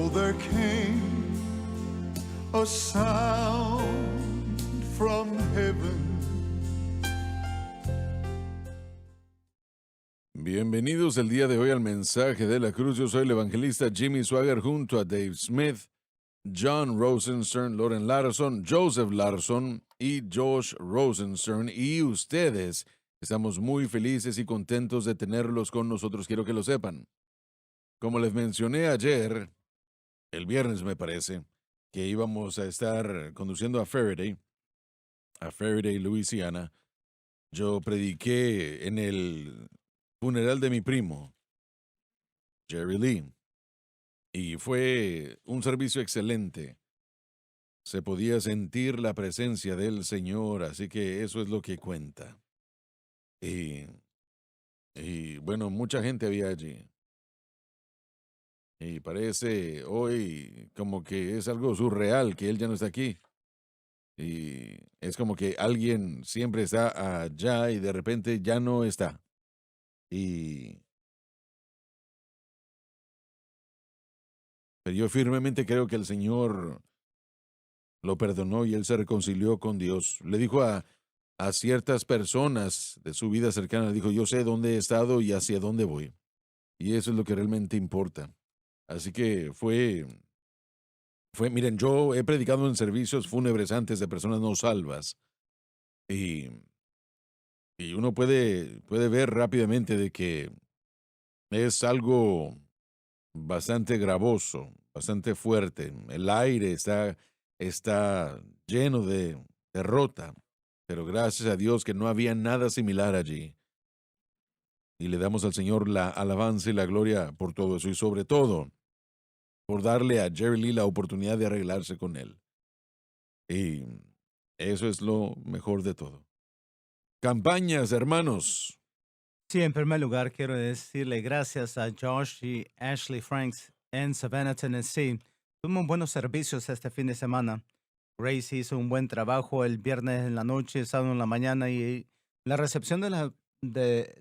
So there came a sound from heaven. Bienvenidos el día de hoy al mensaje de la cruz. Yo soy el evangelista Jimmy Swaggart junto a Dave Smith, John Rosenstern, Loren Larson, Joseph Larson y Josh Rosenstern. Y ustedes, estamos muy felices y contentos de tenerlos con nosotros. Quiero que lo sepan. Como les mencioné ayer, el viernes me parece, que íbamos a estar conduciendo a Faraday, Louisiana. Yo prediqué en el funeral de mi primo, Jerry Lee, y fue un servicio excelente. Se podía sentir la presencia del Señor, así que eso es lo que cuenta. Y, y bueno, mucha gente había allí. Y parece hoy como que es algo surreal que él ya no está aquí. Y es como que alguien siempre está allá y de repente ya no está. Y pero yo firmemente creo que el Señor lo perdonó y él se reconcilió con Dios. Le dijo a ciertas personas de su vida cercana, le dijo, yo sé dónde he estado y hacia dónde voy. Y eso es lo que realmente importa. Así que miren, yo he predicado en servicios fúnebres antes de personas no salvas. Y, y uno puede ver rápidamente de que es algo bastante gravoso, bastante fuerte. El aire está lleno de derrota, pero gracias a Dios que no había nada similar allí. Y le damos al Señor la alabanza y la gloria por todo eso y sobre todo por darle a Jerry Lee la oportunidad de arreglarse con él. Y eso es lo mejor de todo. Campañas, hermanos. Sí, en primer lugar quiero decirle gracias a Josh y Ashley Franks en Savannah, Tennessee. Tuvimos buenos servicios este fin de semana. Grace hizo un buen trabajo el viernes en la noche, sábado en la mañana y la recepción de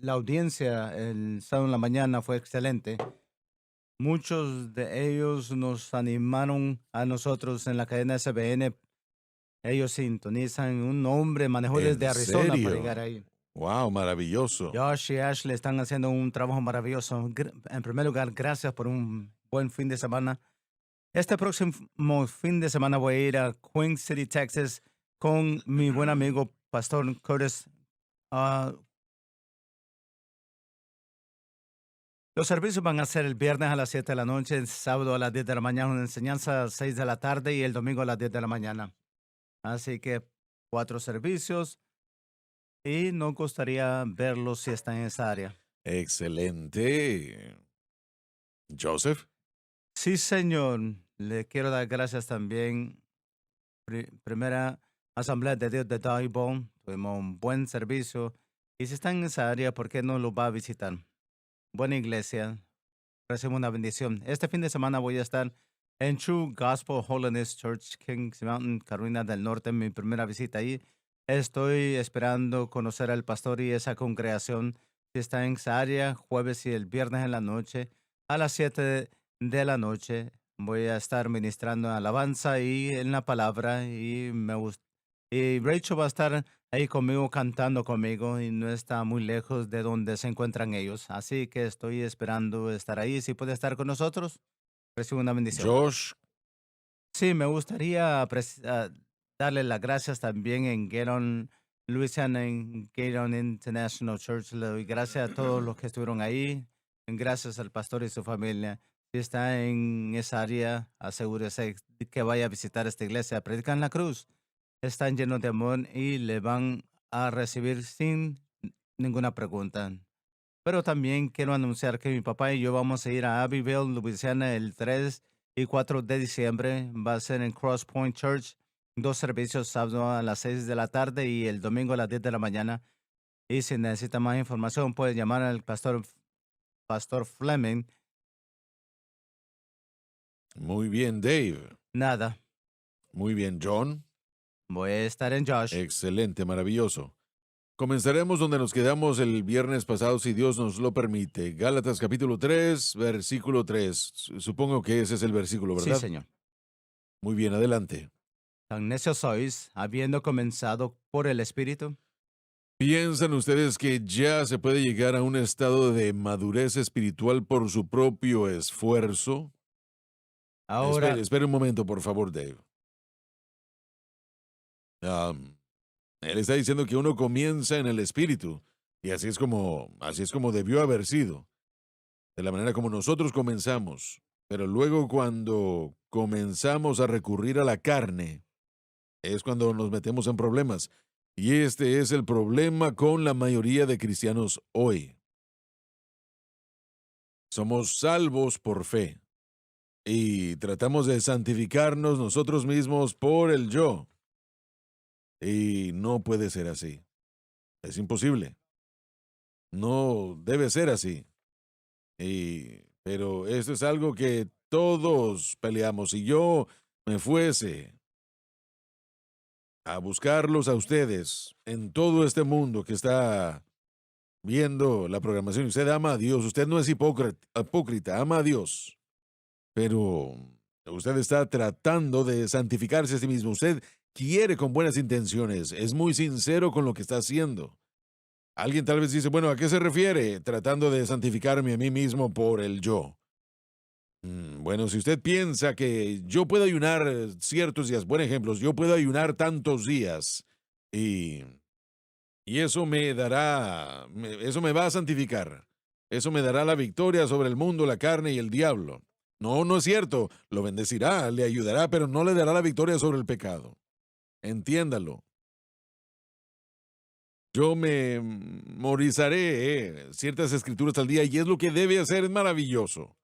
la audiencia el sábado en la mañana fue excelente. Muchos de ellos nos animaron a nosotros en la cadena SBN. Ellos sintonizan un hombre, manejó desde ¿En Arizona para llegar serio? ahí. Wow, maravilloso. Josh y Ashley están haciendo un trabajo maravilloso. En primer lugar, gracias por un buen fin de semana. Este próximo fin de semana voy a ir a Queen City, Texas, con mi buen amigo Pastor Curtis. Ah, los servicios van a ser el viernes a las 7 de la noche, el sábado a las 10 de la mañana, una enseñanza a las 6 de la tarde y el domingo a las 10 de la mañana. Así que 4 servicios y nos gustaría verlos si están en esa área. Excelente. Joseph. Sí, señor. Le quiero dar gracias también. Primera Asamblea de Dios de Daibon. Tuvimos un buen servicio. Y si están en esa área, ¿por qué no lo va a visitar? Buena iglesia. Recibo una bendición. Este fin de semana voy a estar en True Gospel Holiness Church, Kings Mountain, Carolina del Norte, mi primera visita ahí. Estoy esperando conocer al pastor y esa congregación. Si está en esa área, jueves y el viernes en la noche, a las 7 de la noche, voy a estar ministrando alabanza y en la palabra. Y Rachel va a estar ahí conmigo, cantando conmigo, y no está muy lejos de donde se encuentran ellos. Así que estoy esperando estar ahí. Si puede estar con nosotros, recibo una bendición. Josh. Sí, me gustaría darle las gracias también en Gaydon, Louisiana, en Gaydon International Church. Le doy gracias a todos los que estuvieron ahí. Gracias al pastor y su familia. Si está en esa área, asegúrese que vaya a visitar esta iglesia. Predican la cruz. Están llenos de amor y le van a recibir sin ninguna pregunta. Pero también quiero anunciar que mi papá y yo vamos a ir a Abbeville, Louisiana, el 3 y 4 de diciembre. Va a ser en Cross Point Church. 2 servicios, sábado a las 6 de la tarde y el domingo a las 10 de la mañana. Y si necesita más información, puede llamar al pastor Fleming. Muy bien, Dave. Nada, Muy bien, John. voy a estar en Josh. Excelente, maravilloso. Comenzaremos donde nos quedamos el viernes pasado, si Dios nos lo permite. Gálatas capítulo 3, versículo 3. Supongo que ese es el versículo, Sí, ¿verdad? Señor. Muy bien, adelante. Tan necios sois, habiendo comenzado por el Espíritu. ¿Piensan ustedes que ya se puede llegar a un estado de madurez espiritual por su propio esfuerzo? Ahora, Espere un momento, por favor, Dave. Am, Él está diciendo que uno comienza en el espíritu, y así es como debió haber sido, de la manera como nosotros comenzamos. Pero luego cuando comenzamos a recurrir a la carne, es cuando nos metemos en problemas. Y este es el problema con la mayoría de cristianos hoy. Somos salvos por fe y tratamos de santificarnos nosotros mismos por el yo. Y no puede ser así. Es imposible. No debe ser así. Pero esto es algo que todos peleamos. Si yo me fuese a buscarlos a ustedes en todo este mundo que está viendo la programación, usted ama a Dios, usted no es hipócrita, ama a Dios, pero usted está tratando de santificarse a sí mismo. Usted quiere con buenas intenciones, es muy sincero con lo que está haciendo. Alguien tal vez dice, bueno, ¿a qué se refiere? Tratando de santificarme a mí mismo por el yo. Bueno, si usted piensa que yo puedo ayunar ciertos días, buen ejemplo, yo puedo ayunar tantos días y, y eso me dará, eso me va a santificar. Eso me dará la victoria sobre el mundo, la carne y el diablo. No, no es cierto. Lo bendecirá, le ayudará, pero no le dará la victoria sobre el pecado. Entiéndalo. Yo me memorizaré ciertas escrituras al día y es lo que debe hacer, es maravilloso.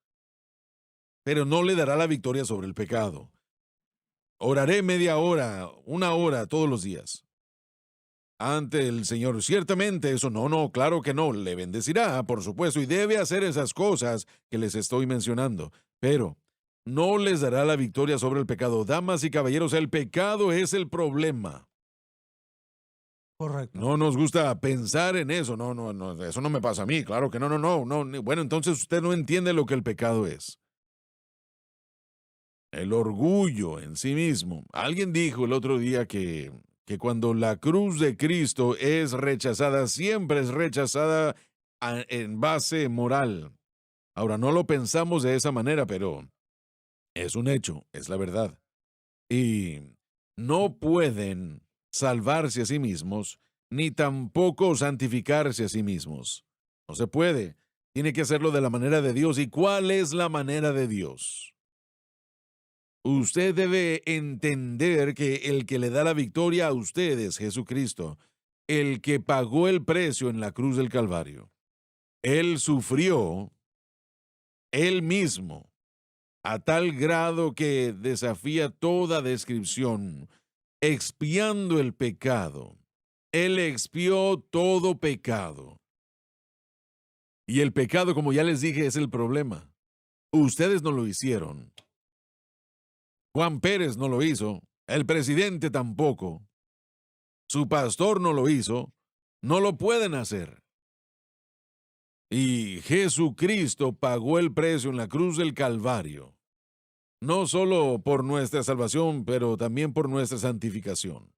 Pero no le dará la victoria sobre el pecado. Oraré media hora, una hora todos los días ante el Señor. Ciertamente eso no, claro que no. Le bendecirá, por supuesto, y debe hacer esas cosas que les estoy mencionando. Pero no les dará la victoria sobre el pecado. Damas y caballeros, el pecado es el problema. correcto. No nos gusta pensar en eso. No, eso no me pasa a mí. Claro que no. Bueno, entonces usted no entiende lo que el pecado es. El orgullo en sí mismo. Alguien dijo el otro día que cuando la cruz de Cristo es rechazada, siempre es rechazada en base moral. Ahora, no lo pensamos de esa manera, pero es un hecho, es la verdad. Y no pueden salvarse a sí mismos, ni tampoco santificarse a sí mismos. No se puede. Tiene que hacerlo de la manera de Dios. ¿Y cuál es la manera de Dios? Usted debe entender que el que le da la victoria a usted es Jesucristo, el que pagó el precio en la cruz del Calvario. Él sufrió él mismo a tal grado que desafía toda descripción, expiando el pecado. Él expió todo pecado. Y el pecado, como ya les dije, es el problema. Ustedes no lo hicieron. Juan Pérez no lo hizo. El presidente tampoco. Su pastor no lo hizo. No lo pueden hacer. Y Jesucristo pagó el precio en la cruz del Calvario. No solo por nuestra salvación, pero también por nuestra santificación.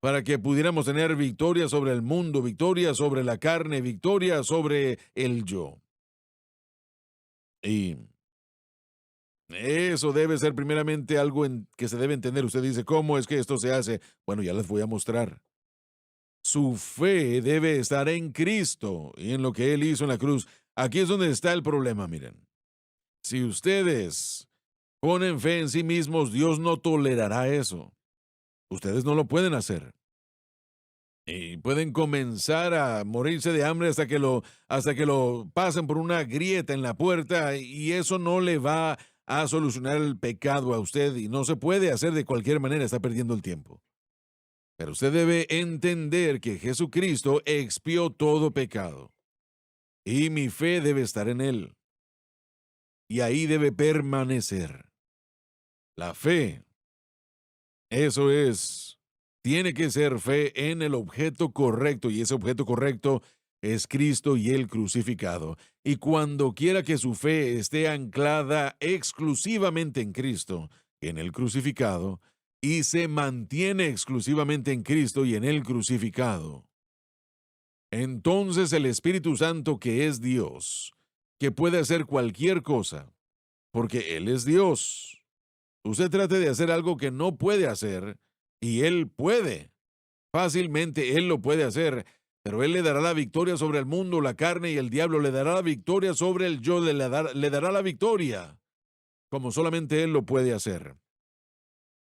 Para que pudiéramos tener victoria sobre el mundo, victoria sobre la carne, victoria sobre el yo. Y eso debe ser primeramente algo que se debe entender. Usted dice, ¿cómo es que esto se hace? Bueno, ya les voy a mostrar. Su fe debe estar en Cristo y en lo que Él hizo en la cruz. Aquí es donde está el problema, miren. Si ustedes ponen fe en sí mismos, Dios no tolerará eso. Ustedes no lo pueden hacer. Y pueden comenzar a morirse de hambre hasta que lo pasen por una grieta en la puerta y eso no le va a solucionar el pecado a usted y no se puede hacer de cualquier manera, está perdiendo el tiempo. Pero usted debe entender que Jesucristo expió todo pecado y mi fe debe estar en Él y ahí debe permanecer. La fe, eso es Tiene que ser fe en el objeto correcto, y ese objeto correcto es Cristo y el crucificado. Y cuando quiera que su fe esté anclada exclusivamente en Cristo, en el crucificado, y se mantiene exclusivamente en Cristo y en el crucificado, entonces el Espíritu Santo, que es Dios, que puede hacer cualquier cosa, porque Él es Dios. Usted trate de hacer algo que no puede hacer, y Él puede. Fácilmente Él lo puede hacer, pero Él le dará la victoria sobre el mundo, la carne y el diablo, le dará la victoria sobre el yo, le dará la victoria, como solamente Él lo puede hacer.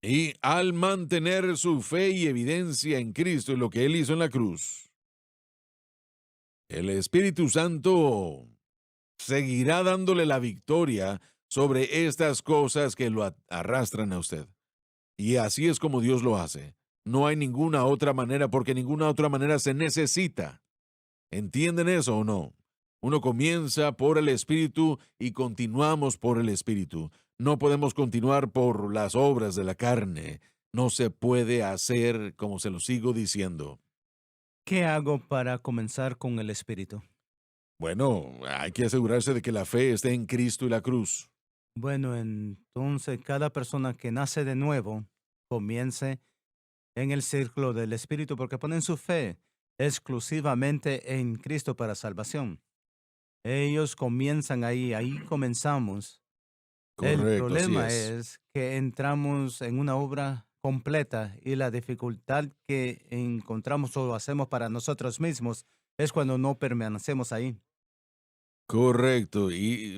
Y al mantener su fe y evidencia en Cristo y lo que Él hizo en la cruz, el Espíritu Santo seguirá dándole la victoria sobre estas cosas que lo arrastran a usted. Y así es como Dios lo hace. No hay ninguna otra manera, porque ninguna otra manera se necesita. ¿Entienden eso o no? Uno comienza por el Espíritu y continuamos por el Espíritu. No podemos continuar por las obras de la carne. No se puede hacer, como se lo sigo diciendo. ¿Qué hago para comenzar con el Espíritu? Bueno, hay que asegurarse de que la fe esté en Cristo y la cruz. Bueno, entonces cada persona que nace de nuevo comience en el círculo del Espíritu porque ponen su fe exclusivamente en Cristo para salvación. Ellos comienzan ahí comenzamos. El Correcto, así problema es. es que entramos en una obra completa y la dificultad que encontramos o hacemos para nosotros mismos es cuando no permanecemos ahí. Correcto,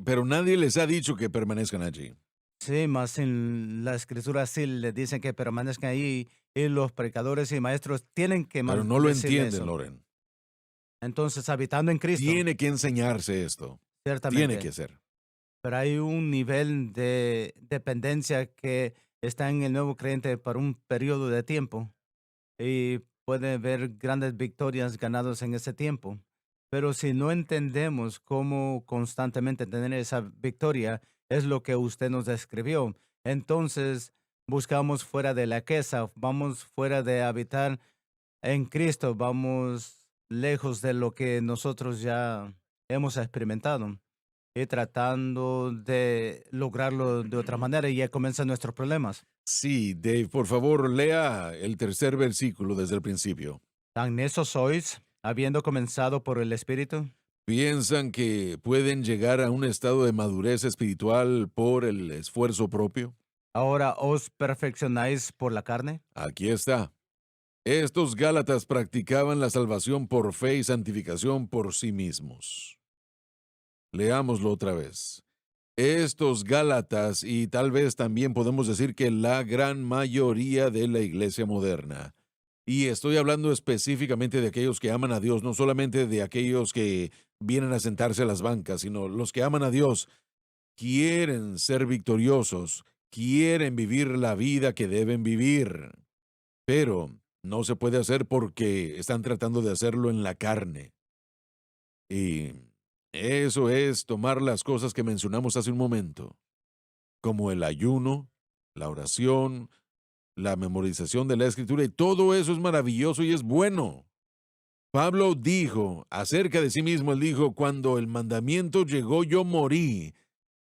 pero nadie les ha dicho que permanezcan allí. Sí, más en la escritura sí le dicen que permanezcan ahí y los predicadores y maestros tienen que Pero no lo decirle entienden, eso. Loren. Entonces, habitando en Cristo, Tiene que enseñarse esto. Tiene ciertamente, que ser. pero hay un nivel de dependencia que está en el nuevo creyente por un periodo de tiempo y puede haber grandes victorias ganadas en ese tiempo. Pero si no entendemos cómo constantemente tener esa victoria, es lo que usted nos describió. Entonces buscamos fuera de la queza, vamos fuera de habitar en Cristo, vamos lejos de lo que nosotros ya hemos experimentado y tratando de lograrlo de otra manera y ya comienzan nuestros problemas. Sí, Dave, por favor, lea el tercer versículo desde el principio. Tan necios sois, habiendo comenzado por el Espíritu. ¿Piensan que pueden llegar a un estado de madurez espiritual por el esfuerzo propio? Ahora os perfeccionáis por la carne. Aquí está. Estos Gálatas practicaban la salvación por fe y santificación por sí mismos. Leámoslo otra vez. Estos Gálatas, y tal vez también podemos decir que la gran mayoría de la iglesia moderna, y estoy hablando específicamente de aquellos que aman a Dios, no solamente de aquellos que vienen a sentarse a las bancas, sino los que aman a Dios, quieren ser victoriosos, quieren vivir la vida que deben vivir, pero no se puede hacer porque están tratando de hacerlo en la carne. Y eso es tomar las cosas que mencionamos hace un momento, como el ayuno, la oración, la memorización de la escritura, y todo eso es maravilloso y es bueno. Pablo dijo acerca de sí mismo, él dijo, cuando el mandamiento llegó yo morí.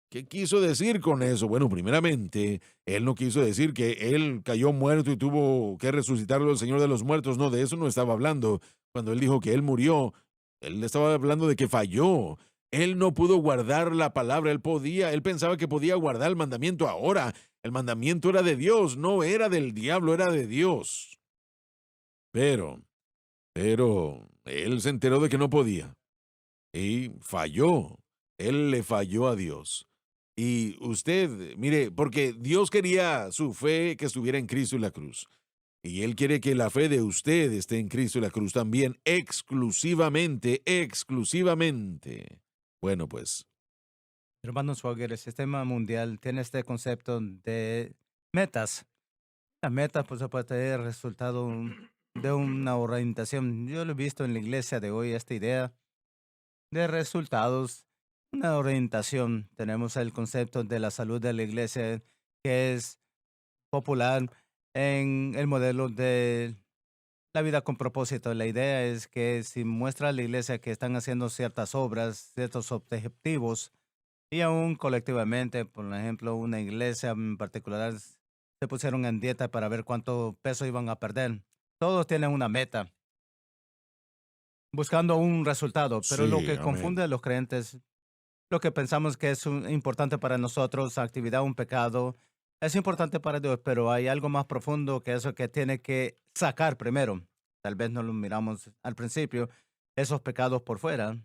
¿Qué quiso decir con eso? Bueno, primeramente, él no quiso decir que él cayó muerto y tuvo que resucitarlo el Señor de los muertos. No, de eso no estaba hablando. Cuando él dijo que él murió, él estaba hablando de que falló. Él no pudo guardar la palabra, él pensaba que podía guardar el mandamiento ahora. El mandamiento era de Dios, no era del diablo, era de Dios. Pero, él se enteró de que no podía y falló. Él le falló a Dios. Y usted, mire, porque Dios quería su fe que estuviera en Cristo y la cruz. Y Él quiere que la fe de usted esté en Cristo y la cruz también, exclusivamente, exclusivamente. Bueno, pues, Hermano Swagger, el sistema mundial tiene este concepto de metas. La meta pues se puede tener resultado de una orientación. Yo lo he visto en la iglesia de hoy, esta idea de resultados, una orientación. Tenemos el concepto de la salud de la iglesia que es popular en el modelo de la vida con propósito. La idea es que si muestra a la iglesia que están haciendo ciertas obras, ciertos objetivos, y aún colectivamente, por ejemplo, una iglesia en particular se pusieron en dieta para ver cuánto peso iban a perder. Todos tienen una meta, buscando un resultado, pero lo Sí, que confunde amén. a los creyentes, lo que pensamos que es importante para nosotros, actividad, un pecado, es importante para Dios, pero hay algo más profundo que eso que tiene que sacar primero. Tal vez no lo miramos al principio, esos pecados por fuera.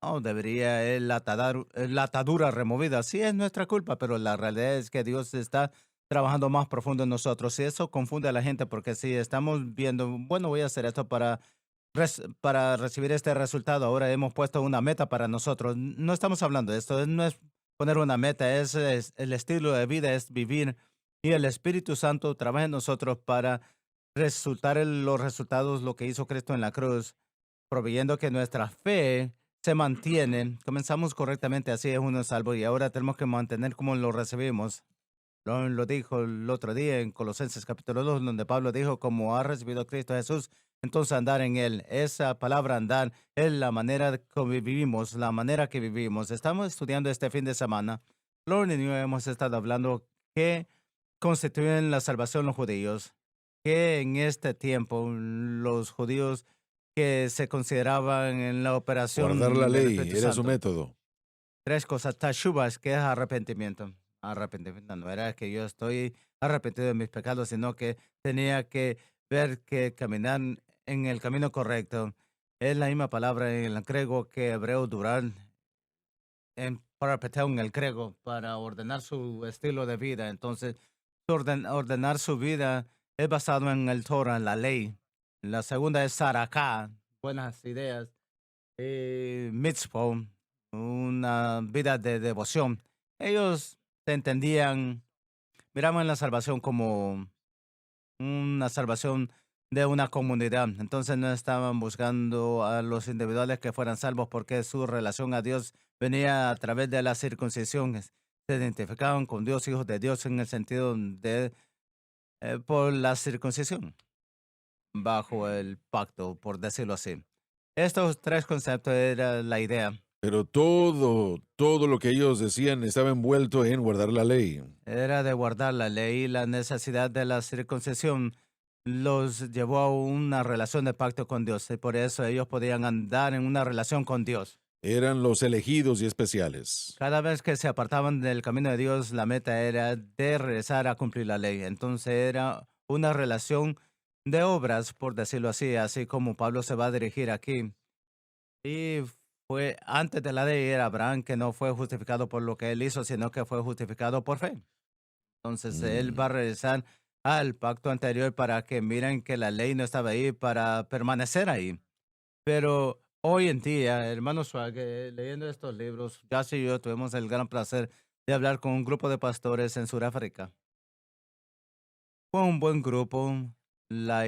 No, debería la atadura removida. Sí, es nuestra culpa, pero la realidad es que Dios está trabajando más profundo en nosotros y eso confunde a la gente porque si estamos viendo, bueno, voy a hacer esto para recibir este resultado, ahora hemos puesto una meta para nosotros. No estamos hablando de esto, no es poner una meta, es el estilo de vida, es vivir y el Espíritu Santo trabaja en nosotros para resultar en los resultados, lo que hizo Cristo en la cruz, proveyendo que nuestra fe se mantiene. Comenzamos correctamente, así es uno salvo y ahora tenemos que mantener como lo recibimos. Lo dijo el otro día en Colosenses capítulo 2, donde Pablo dijo, como ha recibido a Cristo Jesús, entonces andar en él. Esa palabra andar es la manera que vivimos, la manera que vivimos. Estamos estudiando este fin de semana. Lauren y yo hemos estado hablando qué constituyen la salvación los judíos, que en este tiempo los judíos que se consideraban en la Guardar la operación del ley Espíritu era su Santo. método. Tres cosas. Tashuvas, que es arrepentimiento. Arrepentimiento no era que yo estoy arrepentido de mis pecados, sino que tenía que ver que caminar en el camino correcto. Es la misma palabra en el griego que hebreo durar, en parapeteo en el griego, para ordenar su estilo de vida. Entonces, ordenar su vida es basado en el Torah, en la ley. La segunda es Saraká, buenas ideas. Mitzvot, una vida de devoción. Ellos se entendían, miraban la salvación como una salvación de una comunidad. Entonces no estaban buscando a los individuales que fueran salvos porque su relación a Dios venía a través de las circuncisión. Se identificaban con Dios, hijos de Dios, en el sentido de por la circuncisión, bajo el pacto, por decirlo así. Estos tres conceptos era la idea. Pero todo lo que ellos decían estaba envuelto en guardar la ley. Era de guardar la ley y la necesidad de la circuncisión los llevó a una relación de pacto con Dios y por eso ellos podían andar en una relación con Dios. Eran los elegidos y especiales. Cada vez que se apartaban del camino de Dios, la meta era de regresar a cumplir la ley. Entonces era una relación de obras, por decirlo así, así como Pablo se va a dirigir aquí. Y fue antes de la ley era Abraham que no fue justificado por lo que él hizo, sino que fue justificado por fe. Entonces él va a Mm. regresar al pacto anterior para que miren que la ley no estaba ahí para permanecer ahí. Pero hoy en día, hermano Suárez, leyendo estos libros, Josh y yo tuvimos el gran placer de hablar con un grupo de pastores en Sudáfrica. Fue un buen grupo. La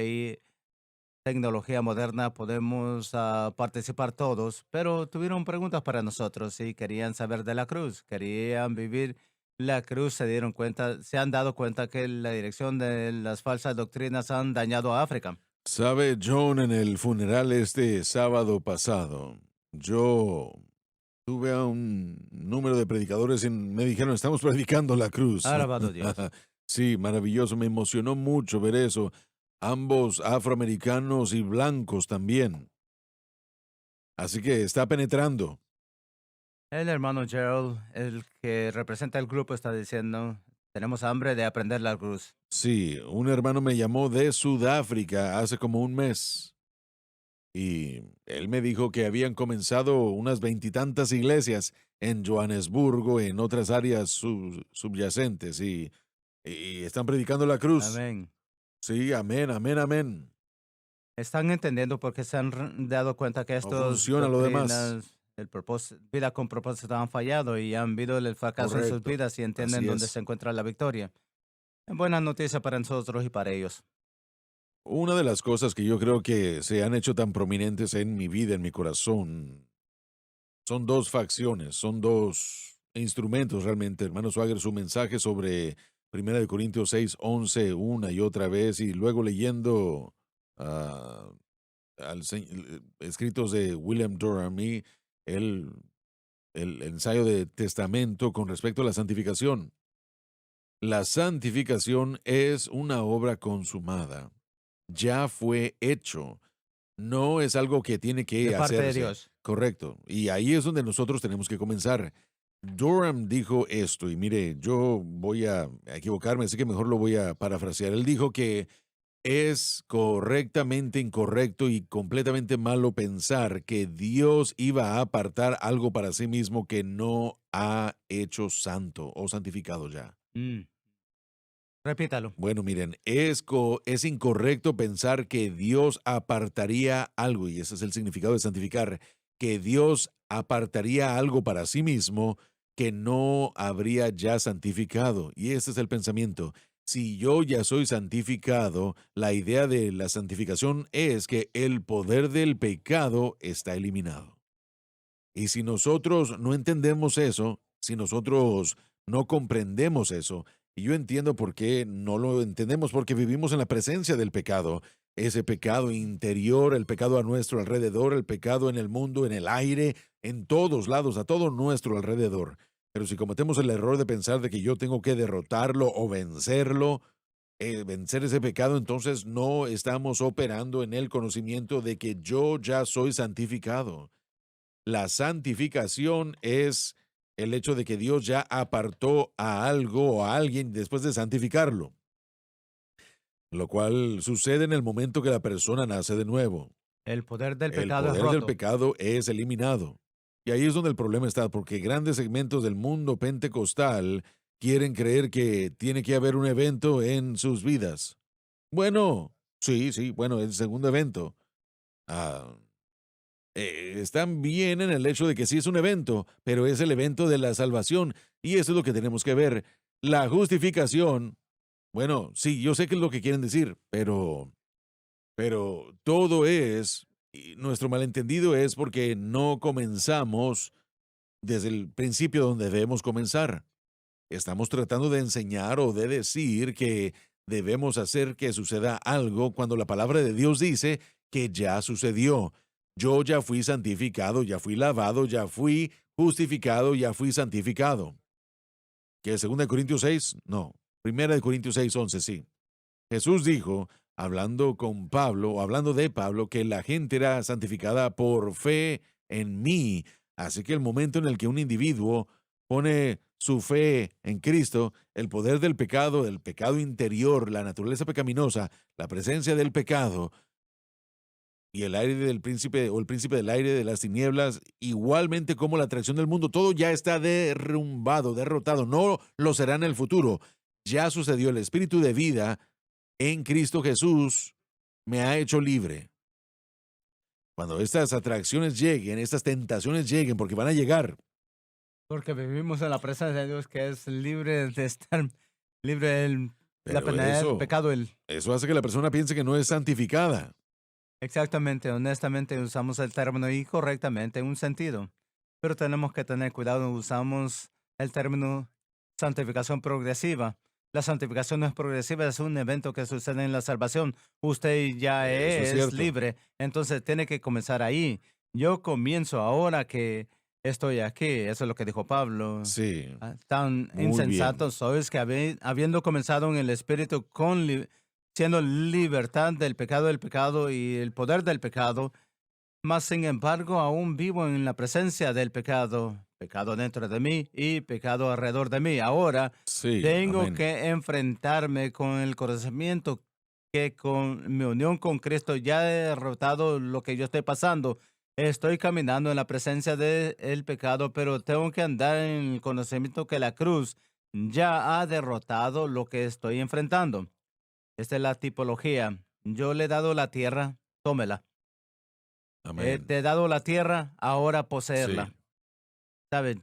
tecnología moderna podemos participar todos, pero tuvieron preguntas para nosotros y querían saber de la cruz, querían vivir la cruz, se dieron cuenta, se han dado cuenta que la dirección de las falsas doctrinas han dañado a África. ¿Sabe, John, en el funeral este sábado pasado, yo tuve a un número de predicadores y me dijeron, estamos predicando la cruz. Alabado Dios. Sí, maravilloso, me emocionó mucho ver eso. Ambos afroamericanos y blancos también. Así que está penetrando. El hermano Gerald, el que representa el grupo, está diciendo, tenemos hambre de aprender la cruz. Sí, un hermano me llamó de Sudáfrica hace como un mes y él me dijo que habían comenzado unas veintitantas iglesias en Johannesburgo, en otras áreas subyacentes y están predicando la cruz. Amén. Sí, amén, amén, amén. Están entendiendo porque se han dado cuenta que No estas funciona lo demás. doctrinas, el propósito, vida con propósito han fallado y han visto el fracaso en sus Correcto. vidas y entienden Así dónde es. se encuentra la victoria. Buena noticia para nosotros y para ellos. Una de las cosas que yo creo que se han hecho tan prominentes en mi vida, en mi corazón, son dos facciones, son dos instrumentos realmente. Hermano Swagger, su mensaje sobre Primera de Corintios 6:11 una y otra vez, y luego leyendo ah, escritos de William Durham y el, el ensayo de testamento con respecto a la santificación. La santificación es una obra consumada. Ya fue hecho. No es algo que tiene de que parte de hacerse. Dios. Correcto. Y ahí es donde nosotros tenemos que comenzar. Durham dijo esto, y mire, yo voy a equivocarme, así que mejor lo voy a parafrasear. Él dijo que es correctamente incorrecto y completamente malo pensar que Dios iba a apartar algo para sí mismo que no ha hecho santo o santificado ya. Mm, Repítalo. Bueno, miren, es incorrecto pensar que Dios apartaría algo, y ese es el significado de santificar, que Dios apartaría algo para sí mismo que no habría ya santificado. Y ese es el pensamiento. Si yo ya soy santificado, la idea de la santificación es que el poder del pecado está eliminado. Y si nosotros no entendemos eso, si nosotros no comprendemos eso, y yo entiendo por qué no lo entendemos, porque vivimos en la presencia del pecado, ese pecado interior, el pecado a nuestro alrededor, el pecado en el mundo, en el aire, en todos lados, a todo nuestro alrededor. Pero si cometemos el error de pensar de que yo tengo que derrotarlo o vencerlo, vencer ese pecado, entonces no estamos operando en el conocimiento de que yo ya soy santificado. La santificación es el hecho de que Dios ya apartó a algo o a alguien después de santificarlo, lo cual sucede en el momento que la persona nace de nuevo. El poder del El pecado es poder del roto. pecado es eliminado. Y ahí es donde el problema está, porque grandes segmentos del mundo pentecostal quieren creer que tiene que haber un evento en sus vidas. Bueno, sí, sí, bueno, el segundo evento. Ah, están bien en el hecho de que sí es un evento, pero es el evento de la salvación. Y eso es lo que tenemos que ver. La justificación, bueno, sí, yo sé que es lo que quieren decir, pero todo es, y nuestro malentendido es porque no comenzamos desde el principio donde debemos comenzar. Estamos tratando de enseñar o de decir que debemos hacer que suceda algo cuando la palabra de Dios dice que ya sucedió. Yo ya fui santificado, ya fui lavado, ya fui justificado, ya fui santificado. ¿Qué es 2 Corintios 6? No. 1 Corintios 6, 11, sí. Jesús dijo, hablando con Pablo, o hablando de Pablo, que la gente era santificada por fe en mí. Así que el momento en el que un individuo pone su fe en Cristo, el poder del pecado, el pecado interior, la naturaleza pecaminosa, la presencia del pecado y el aire del príncipe o el príncipe del aire de las tinieblas, igualmente como la atracción del mundo, todo ya está derrumbado, derrotado, no lo será en el futuro. Ya sucedió, el espíritu de vida en Cristo Jesús me ha hecho libre. Cuando estas atracciones lleguen, estas tentaciones lleguen, porque van a llegar. Porque vivimos en la presencia de Dios que es libre de estar libre de la Pero penalidad del pecado. eso hace que la persona piense que no es santificada. Exactamente, honestamente usamos el término incorrectamente en un sentido, pero tenemos que tener cuidado, usamos el término santificación progresiva. La santificación no es progresiva, es un evento que sucede en la salvación. Usted ya Eso es es cierto. libre, entonces tiene que comenzar ahí. Yo comienzo ahora que estoy aquí, eso es lo que dijo Pablo. Sí, Tan muy bien. insensatos sois que habiendo comenzado en el Espíritu siendo libertad del pecado y el poder del pecado, mas sin embargo aún vivo en la presencia del pecado, pecado dentro de mí y pecado alrededor de mí. Ahora Sí, tengo amén. que enfrentarme con el conocimiento que con mi unión con Cristo ya he derrotado lo que yo estoy pasando. Estoy caminando en la presencia del pecado, pero tengo que andar en el conocimiento que la cruz ya ha derrotado lo que estoy enfrentando. Esta es la tipología. Yo le he dado la tierra, tómela. Amén. Te he dado la tierra, ahora Sí. poseerla. ¿Sabes?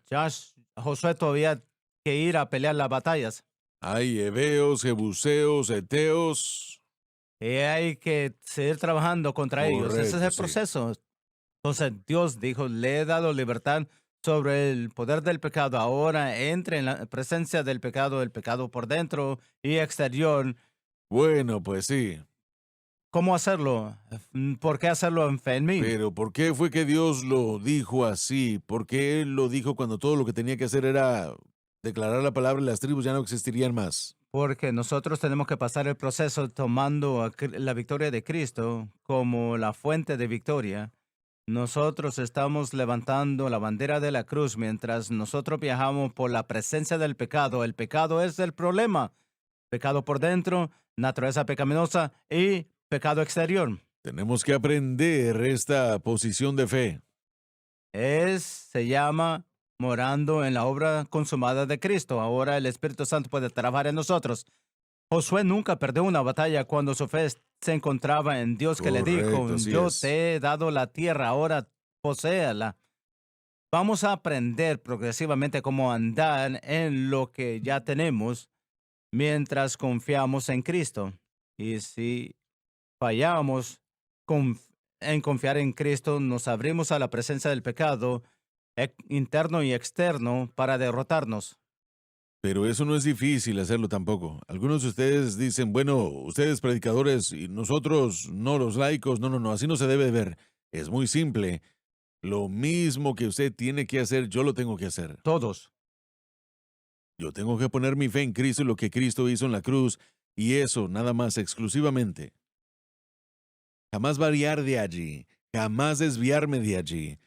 Josué todavía que ir a pelear las batallas. Hay heveos, jebuseos, eteos. Y hay que seguir trabajando contra ellos. Ese es Correcto, el sí. proceso. Entonces Dios dijo, le he dado libertad, sobre el poder del pecado. Ahora entre en la presencia del pecado, el pecado por dentro y exterior. Bueno, pues sí. ¿Cómo hacerlo? ¿Por qué hacerlo en fe en mí? Pero ¿por qué fue que Dios lo dijo así? ¿Por qué Él lo dijo cuando todo lo que tenía que hacer era declarar la palabra y las tribus ya no existirían más? Porque nosotros tenemos que pasar el proceso tomando la victoria de Cristo como la fuente de victoria. Nosotros estamos levantando la bandera de la cruz mientras nosotros viajamos por la presencia del pecado. El pecado es el problema. Pecado por dentro, naturaleza pecaminosa y pecado exterior. Tenemos que aprender esta posición de fe. Se llama morando en la obra consumada de Cristo. Ahora el Espíritu Santo puede trabajar en nosotros. Josué nunca perdió una batalla cuando su fe se encontraba en Dios que le dijo, Correcto, así yo es. te he dado la tierra, ahora poséala. Vamos a aprender progresivamente cómo andar en lo que ya tenemos mientras confiamos en Cristo. Y si fallamos conf- en confiar en Cristo, nos abrimos a la presencia del pecado interno y externo para derrotarnos. Pero eso no es difícil hacerlo tampoco. Algunos de ustedes dicen, bueno, ustedes predicadores y nosotros no, los laicos, no, no, no, así no se debe ver. Es muy simple. Lo mismo que usted tiene que hacer, yo lo tengo que hacer. Todos. Yo tengo que poner mi fe en Cristo y lo que Cristo hizo en la cruz, y eso, nada más, exclusivamente. Jamás variar de allí, jamás desviarme de allí.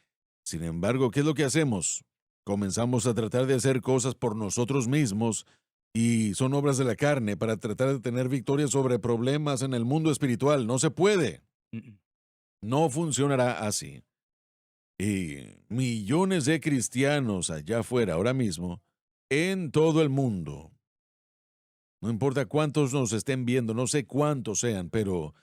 Sin embargo, ¿qué es lo que hacemos? Comenzamos a tratar de hacer cosas por nosotros mismos y son obras de la carne para tratar de tener victoria sobre problemas en el mundo espiritual. No se puede. Mm, No funcionará así. Y millones de cristianos allá afuera ahora mismo, en todo el mundo, no importa cuántos nos estén viendo, no sé cuántos sean, pero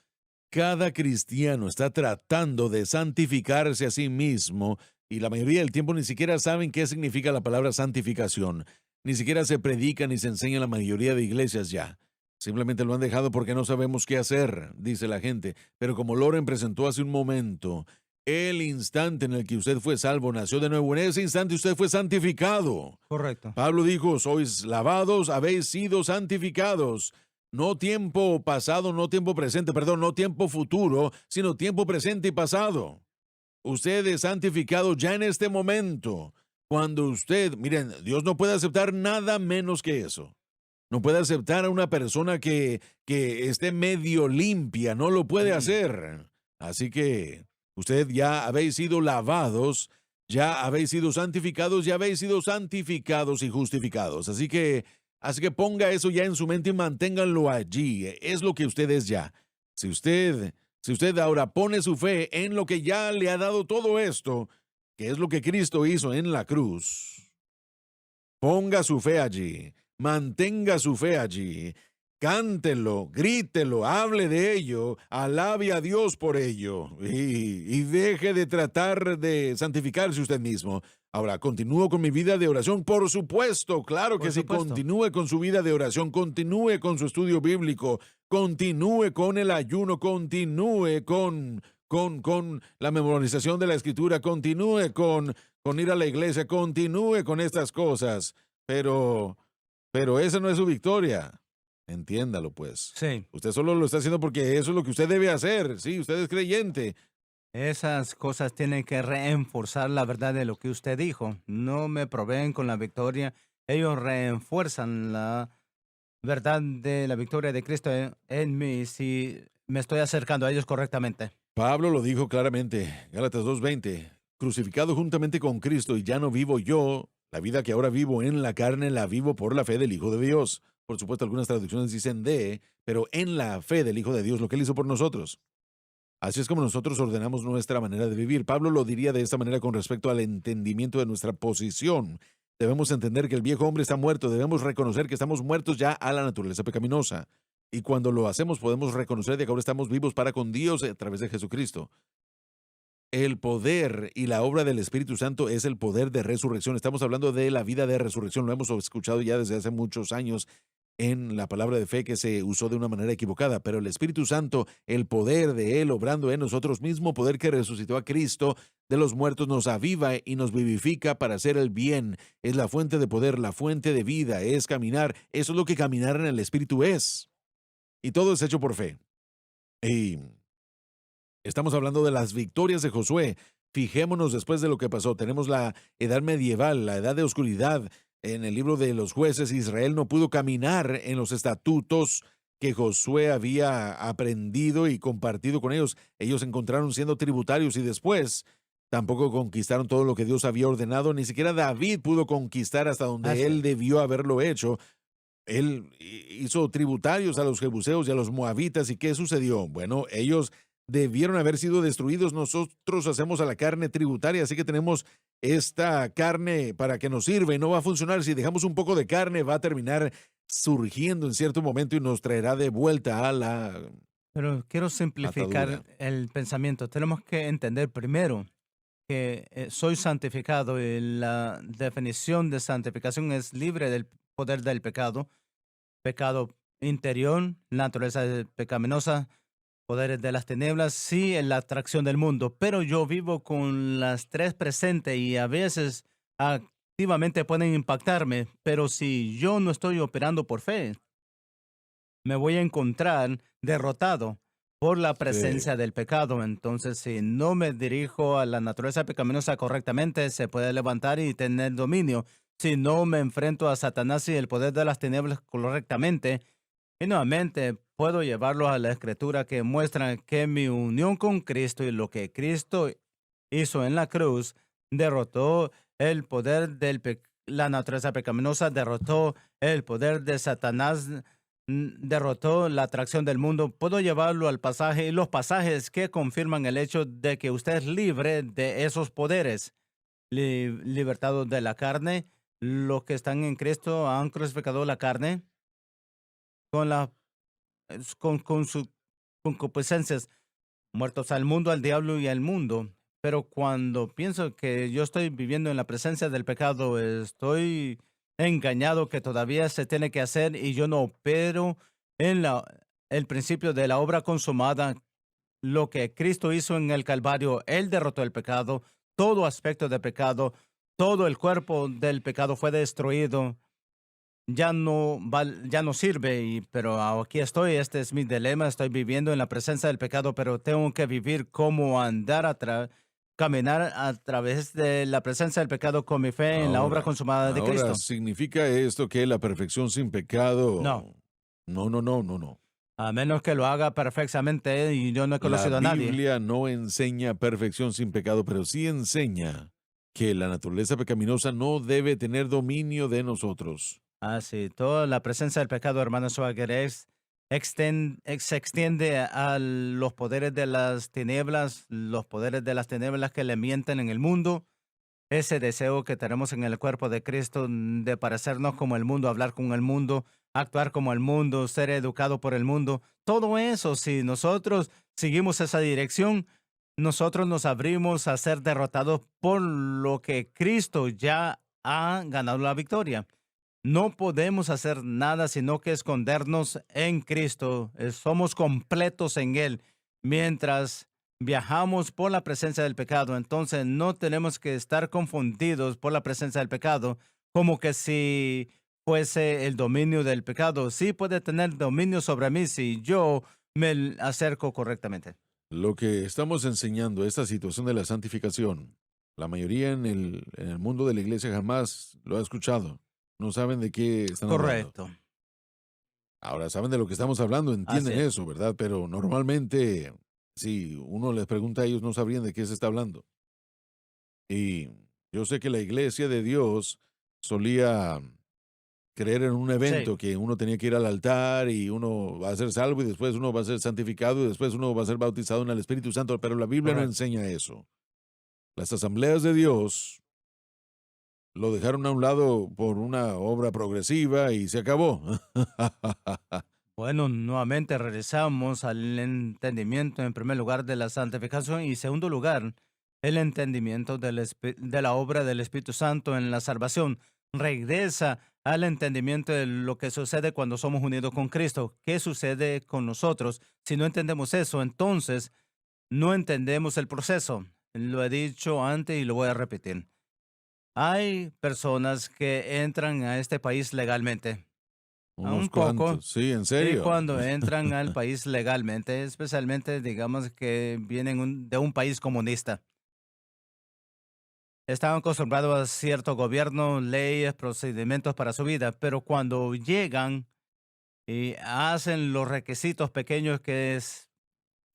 cada cristiano está tratando de santificarse a sí mismo y la mayoría del tiempo ni siquiera saben qué significa la palabra santificación. Ni siquiera se predica ni se enseña en la mayoría de iglesias ya. Simplemente lo han dejado porque no sabemos qué hacer, dice la gente. Pero como Loren presentó hace un momento, el instante en el que usted fue salvo nació de nuevo. En ese instante usted fue santificado. Correcto. Pablo dijo, sois lavados, habéis sido santificados. No tiempo pasado, no tiempo presente, perdón, no tiempo futuro, sino tiempo presente y pasado. Usted es santificado ya en este momento. Cuando usted, miren, Dios no puede aceptar nada menos que eso. No puede aceptar a una persona que esté medio limpia, no lo puede hacer. Así que usted ya habéis sido lavados, ya habéis sido santificados, ya habéis sido santificados y justificados. Así que ponga eso ya en su mente y manténganlo allí. Es lo que usted es ya. Si usted ahora pone su fe en lo que ya le ha dado todo esto, que es lo que Cristo hizo en la cruz, ponga su fe allí, mantenga su fe allí, cántelo, grítelo, hable de ello, alabe a Dios por ello y deje de tratar de santificarse usted mismo. Ahora, continúo con mi vida de oración, por supuesto, claro que Por sí, supuesto. continúe con su vida de oración, continúe con su estudio bíblico, continúe con el ayuno, continúe con la memorización de la escritura, continúe con ir a la iglesia, continúe con estas cosas, pero esa no es su victoria. Entiéndalo, pues. Sí. Usted solo lo está haciendo porque eso es lo que usted debe hacer. Sí, usted es creyente. Esas cosas tienen que reforzar la verdad de lo que usted dijo. No me proveen con la victoria. Ellos refuerzan la verdad de la victoria de Cristo en mí si me estoy acercando a ellos correctamente. Pablo lo dijo claramente, Gálatas 2:20, crucificado juntamente con Cristo y ya no vivo yo, la vida que ahora vivo en la carne la vivo por la fe del Hijo de Dios. Por supuesto, algunas traducciones dicen pero en la fe del Hijo de Dios, lo que Él hizo por nosotros. Así es como nosotros ordenamos nuestra manera de vivir. Pablo lo diría de esta manera con respecto al entendimiento de nuestra posición. Debemos entender que el viejo hombre está muerto, debemos reconocer que estamos muertos ya a la naturaleza pecaminosa. Y cuando lo hacemos podemos reconocer de que ahora estamos vivos para con Dios a través de Jesucristo. El poder y la obra del Espíritu Santo es el poder de resurrección. Estamos hablando de la vida de resurrección, lo hemos escuchado ya desde hace muchos años. en la palabra de fe que se usó de una manera equivocada, pero el Espíritu Santo, el poder de Él obrando en nosotros, mismo poder que resucitó a Cristo de los muertos, nos aviva y nos vivifica para hacer el bien. Es la fuente de poder, la fuente de vida, es caminar. Eso es lo que caminar en el Espíritu es. Y todo es hecho por fe. Y estamos hablando de las victorias de Josué. Fijémonos después de lo que pasó. Tenemos la edad medieval, la edad de oscuridad. En el libro de los jueces, Israel no pudo caminar en los estatutos que Josué había aprendido y compartido con ellos. Ellos se encontraron siendo tributarios y después tampoco conquistaron todo lo que Dios había ordenado. Ni siquiera David pudo conquistar hasta donde Así él es. debió haberlo hecho. Él hizo tributarios a los jebuseos y a los moabitas. ¿Y qué sucedió? Bueno, ellos debieron haber sido destruidos. Nosotros hacemos a la carne tributaria, así que tenemos esta carne para que nos sirva y no va a funcionar. Si dejamos un poco de carne, va a terminar surgiendo en cierto momento y nos traerá de vuelta a la Pero quiero simplificar atadura. el pensamiento. Tenemos que entender primero que soy santificado y la definición de santificación es libre del poder del pecado, pecado interior, naturaleza pecaminosa, poderes de las tinieblas, sí, en la atracción del mundo, pero yo vivo con las tres presentes y a veces activamente pueden impactarme, pero si yo no estoy operando por fe, me voy a encontrar derrotado por la Sí. presencia del pecado. Entonces, si no me dirijo a la naturaleza pecaminosa correctamente, se puede levantar y tener dominio. Si no me enfrento a Satanás y el poder de las tinieblas correctamente, y nuevamente puedo llevarlo a la escritura que muestra que mi unión con Cristo y lo que Cristo hizo en la cruz derrotó el poder la naturaleza pecaminosa, derrotó el poder de Satanás, derrotó la atracción del mundo. Puedo llevarlo al pasaje y los pasajes que confirman el hecho de que usted es libre de esos poderes, libertado de la carne. Los que están en Cristo han crucificado la carne con la con sus concupiscencias, muertos al mundo, al diablo y al mundo. Pero cuando pienso que yo estoy viviendo en la presencia del pecado, estoy engañado que todavía se tiene que hacer y yo no opero en el principio de la obra consumada, lo que Cristo hizo en el Calvario. Él derrotó el pecado, todo aspecto de pecado, todo el cuerpo del pecado fue destruido, ya no sirve, pero aquí estoy, este es mi dilema, estoy viviendo en la presencia del pecado, pero tengo que vivir como andar caminar a través de la presencia del pecado con mi fe en la obra Ahora, consumada de ahora, Cristo. ¿significa esto que la perfección sin No, pecado? No, no, no, no, no. a menos que lo haga perfectamente y yo no he La conocido a nadie. Biblia no enseña perfección sin pecado, pero sí enseña que la naturaleza pecaminosa no debe tener dominio de nosotros. Sí, toda la presencia del pecado, hermano Swagger, se extiende a los poderes de las tinieblas, los poderes de las tinieblas que le mienten en el mundo. Ese deseo que tenemos en el cuerpo de Cristo de parecernos como el mundo, hablar con el mundo, actuar como el mundo, ser educado por el mundo. Todo eso, si nosotros seguimos esa dirección, nosotros nos abrimos a ser derrotados por lo que Cristo ya ha ganado la victoria. No podemos hacer nada sino que escondernos en Cristo. Somos completos en Él. Mientras viajamos por la presencia del pecado, entonces no tenemos que estar confundidos por la presencia del pecado, como que si fuese el dominio del pecado. Sí puede tener dominio sobre mí si yo me acerco correctamente. Lo que estamos enseñando, esta situación de la santificación, la mayoría en el mundo de la iglesia jamás lo ha escuchado. No saben de qué están hablando. Correcto. Ahora saben de lo que estamos hablando, Así entienden es. eso, ¿verdad? Pero normalmente, si uno les pregunta a ellos, no sabrían de qué se está hablando. Y yo sé que la iglesia de Dios solía creer en un Sí, evento que uno tenía que ir al altar y uno va a ser salvo y después uno va a ser santificado y después uno va a ser bautizado en el Espíritu Santo, pero la Biblia no correcto. enseña eso. Las asambleas de Dios lo dejaron a un lado por una obra progresiva y se acabó. Bueno, nuevamente regresamos al entendimiento, en primer lugar, de la santificación y, en segundo lugar, el entendimiento de la obra del Espíritu Santo en la salvación. Regresa al entendimiento de lo que sucede cuando somos unidos con Cristo. ¿Qué sucede con nosotros? Si no entendemos eso, entonces no entendemos el proceso. Lo he dicho antes y lo voy a repetir. Hay personas que entran a este país legalmente, a Unos un poco, cuantos. Sí, en y serio. cuando entran al país legalmente, especialmente digamos que vienen de un país comunista, están acostumbrados a cierto gobierno, leyes, procedimientos para su vida, pero cuando llegan y hacen los requisitos pequeños que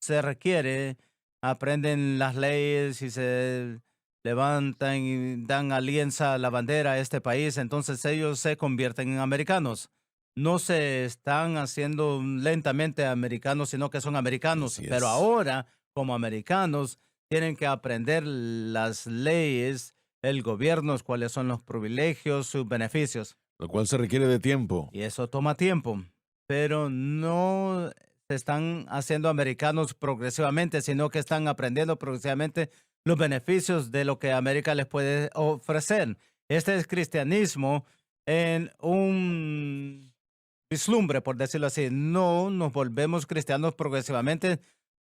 se requiere, aprenden las leyes y se levantan y dan alianza a la bandera a este país, entonces ellos se convierten en americanos. No se están haciendo lentamente americanos, sino que son americanos, Así pero es. ahora, como americanos, tienen que aprender las leyes, el gobierno, cuáles son los privilegios, sus beneficios. Lo cual se requiere de tiempo. Y eso toma tiempo, pero no se están haciendo americanos progresivamente, sino que están aprendiendo progresivamente los beneficios de lo que América les puede ofrecer. Este es cristianismo en un vislumbre, por decirlo así. No nos volvemos cristianos progresivamente.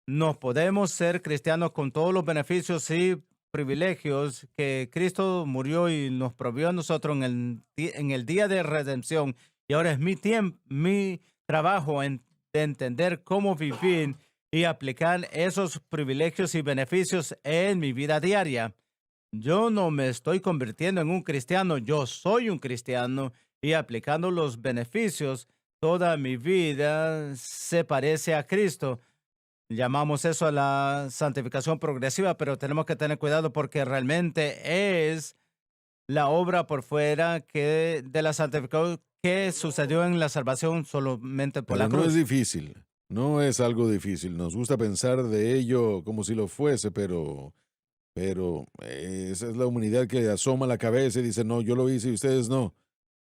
Nos podemos ser cristianos con todos los beneficios y privilegios que Cristo murió y nos proveyó a nosotros en el día de redención. Y ahora es mi tiempo, mi trabajo de entender cómo vivir y aplicar esos privilegios y beneficios en mi vida diaria. Yo no me estoy convirtiendo en un cristiano, yo soy un cristiano y aplicando los beneficios, toda mi vida se parece a Cristo. Llamamos eso a la santificación progresiva, pero tenemos que tener cuidado porque realmente es la obra por fuera que de la santificación que sucedió en la salvación solamente por la Pero no es cruz. difícil. No es algo difícil. Nos gusta pensar de ello como si lo fuese, pero esa es la humanidad que asoma la cabeza y dice, no, yo lo hice y ustedes no.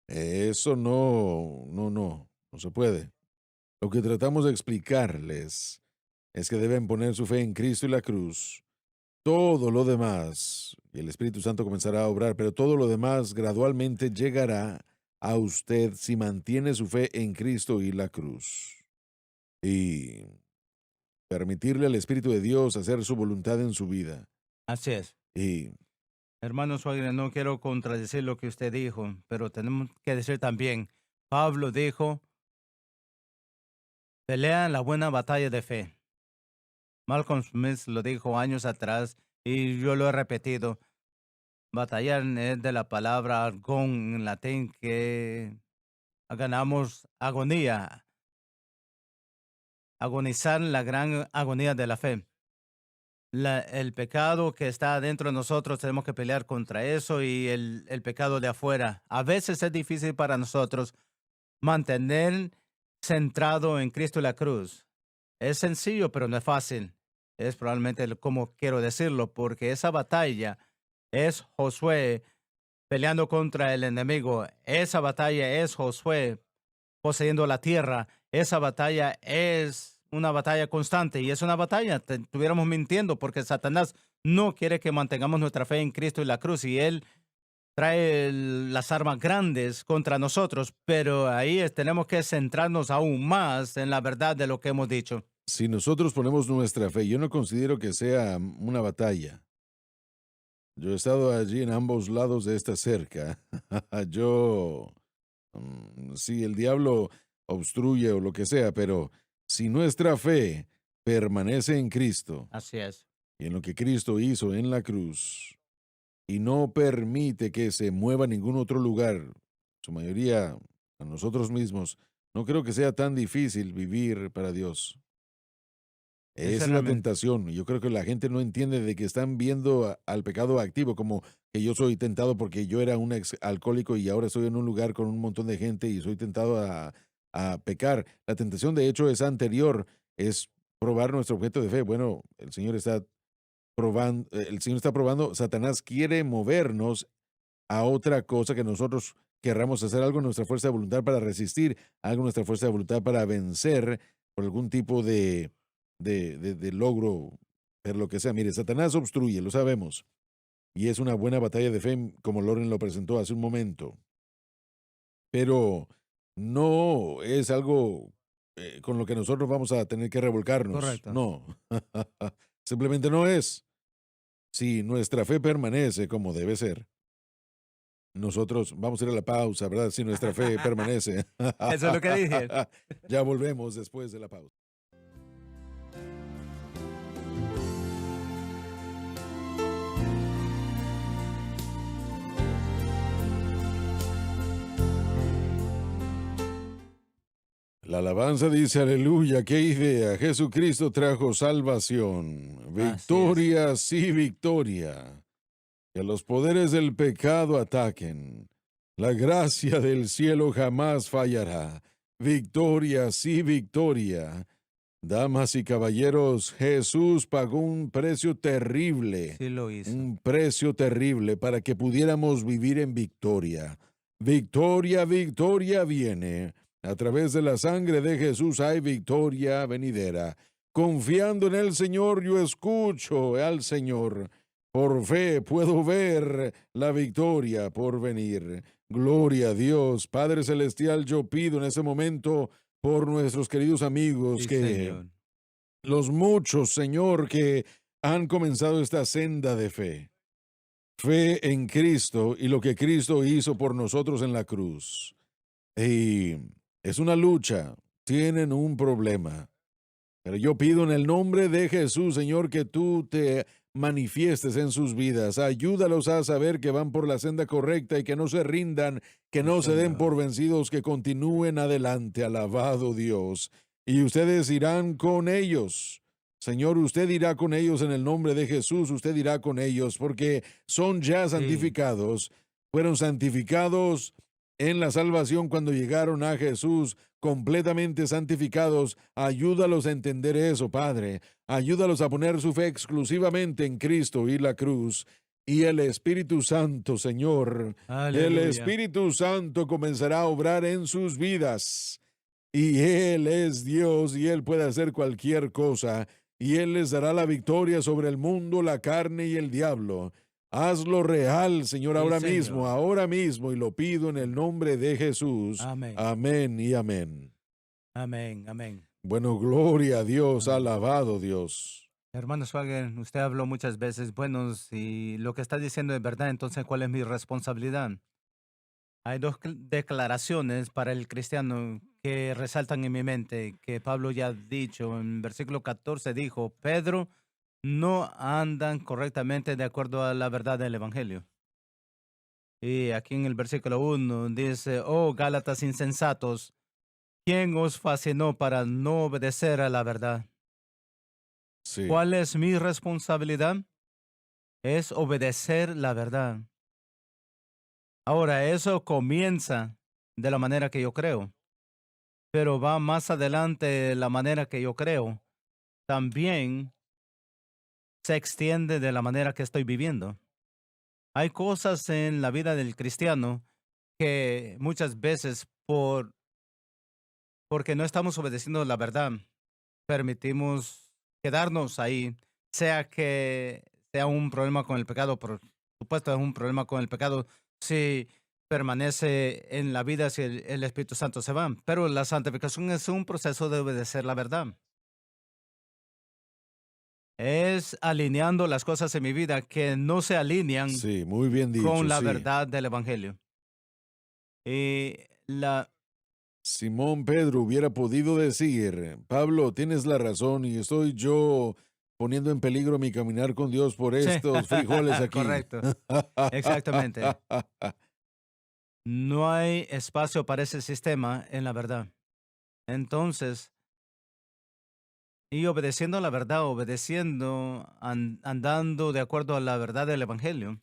Eso no se puede. Lo que tratamos de explicarles es que deben poner su fe en Cristo y la cruz. Todo lo demás, y el Espíritu Santo comenzará a obrar, pero todo lo demás gradualmente llegará a usted si mantiene su fe en Cristo y la cruz. Y permitirle al Espíritu de Dios hacer su voluntad en su vida. Así es. Y Hermano Suárez, no quiero contradecir lo que usted dijo, pero tenemos que decir también, Pablo dijo, pelea la buena batalla de fe. Malcolm Smith lo dijo años atrás y yo lo he repetido. Batallar es de la palabra argón en latín que ganamos agonía, agonizar la gran agonía de la fe. El pecado que está dentro de nosotros tenemos que pelear contra eso y el pecado de afuera. A veces es difícil para nosotros mantener centrado en Cristo y la cruz. Es sencillo, pero no es fácil. Es probablemente como quiero decirlo, porque esa batalla es Josué peleando contra el enemigo. Esa batalla es Josué poseyendo la tierra. Esa batalla es una batalla constante y es una batalla. Estuviéramos mintiendo porque Satanás no quiere que mantengamos nuestra fe en Cristo y la cruz y él trae las armas grandes contra nosotros, pero ahí tenemos que centrarnos aún más en la verdad de lo que hemos dicho. si nosotros ponemos nuestra fe, yo no considero que sea una batalla. Yo he estado allí en ambos lados de esta cerca. Yo, si el diablo obstruye o lo que sea, pero si nuestra fe permanece en Cristo Así es. y en lo que Cristo hizo en la cruz y no permite que se mueva a ningún otro lugar, su mayoría a nosotros mismos, no creo que sea tan difícil vivir para Dios. Esa es la Sinceramente. tentación. Yo creo que la gente no entiende de que están viendo al pecado activo, como que yo soy tentado porque yo era un ex alcohólico y ahora estoy en un lugar con un montón de gente y soy tentado a pecar. La tentación, de hecho, es anterior, es probar nuestro objeto de fe. Bueno, el Señor está probando, Satanás quiere movernos a otra cosa que nosotros querramos hacer algo en nuestra fuerza de voluntad para resistir, algo en nuestra fuerza de voluntad para vencer por algún tipo de logro, pero lo que sea. Mire, Satanás obstruye, lo sabemos, y es una buena batalla de fe, como Loren lo presentó hace un momento. pero no es algo con lo que nosotros vamos a tener que revolcarnos. Correcto. No, simplemente no es. Si nuestra fe permanece como debe ser, nosotros vamos a ir a la pausa, ¿verdad? Si nuestra fe permanece. Eso es lo que dije. Ya volvemos después de la pausa. La alabanza dice, aleluya, qué idea. Jesucristo trajo salvación, Así es. victoria, sí, victoria. Que los poderes del pecado ataquen. La gracia del cielo jamás fallará. Victoria, sí, victoria. Damas y caballeros, Jesús pagó un precio terrible, Sí lo hizo. un precio terrible para que pudiéramos vivir en victoria. Victoria, victoria viene. A través de la sangre de Jesús hay victoria venidera. Confiando en el Señor, yo escucho al Señor. Por fe puedo ver la victoria por venir. Gloria a Dios. Padre Celestial, yo pido en ese momento por nuestros queridos amigos Sí, que Señor. los muchos, Señor, que han comenzado esta senda de fe. Fe en Cristo y lo que Cristo hizo por nosotros en la cruz. Y es una lucha, tienen un problema. Pero yo pido en el nombre de Jesús, Señor, que tú te manifiestes en sus vidas. Ayúdalos a saber que van por la senda correcta y que no se rindan, que Sí, no se den Señor. por vencidos, que continúen adelante. Alabado Dios. Y ustedes irán con ellos. Señor, usted irá con ellos en el nombre de Jesús, usted irá con ellos porque son ya Sí, santificados, fueron santificados en la salvación cuando llegaron a Jesús, completamente santificados. Ayúdalos a entender eso, Padre. Ayúdalos a poner su fe exclusivamente en Cristo y la cruz. Y el Espíritu Santo, Señor, el aleluya. Espíritu Santo comenzará a obrar en sus vidas. Y Él es Dios y Él puede hacer cualquier cosa. Y Él les dará la victoria sobre el mundo, la carne y el diablo. Hazlo real, Señor, Sí, ahora Señor. mismo, y lo pido en el nombre de Jesús. Amén. Amén y amén. Amén. Amén. Bueno, gloria a Dios, Amén. alabado Dios. Hermano Swagger, usted habló muchas veces, bueno, si lo que está diciendo es verdad, entonces ¿cuál es mi responsabilidad? Hay dos declaraciones para el cristiano que resaltan en mi mente, que Pablo ya ha dicho. En versículo 14 dijo, Pedro, no andan correctamente de acuerdo a la verdad del Evangelio. Y aquí en el versículo 1 dice, oh Gálatas insensatos, ¿quién os fascinó para no obedecer a la verdad? Sí, ¿Cuál es mi responsabilidad? Es obedecer la verdad. Ahora, eso comienza de la manera que yo creo, pero va más adelante de la manera que yo creo. También se extiende de la manera que estoy viviendo. Hay cosas en la vida del cristiano que muchas veces porque no estamos obedeciendo la verdad, permitimos quedarnos ahí, sea que sea un problema con el pecado, por supuesto es un problema con el pecado si permanece en la vida, si el Espíritu Santo se va, pero la santificación es un proceso de obedecer la verdad. Es alineando las cosas en mi vida que no se alinean sí, muy bien con dicho, la sí. verdad del Evangelio. Y la, Simón Pedro hubiera podido decir, Pablo, tienes la razón y estoy yo poniendo en peligro mi caminar con Dios por sí, estos frijoles aquí. correcto, exactamente. No hay espacio para ese sistema en la verdad. Entonces, y obedeciendo a la verdad, obedeciendo, andando de acuerdo a la verdad del Evangelio,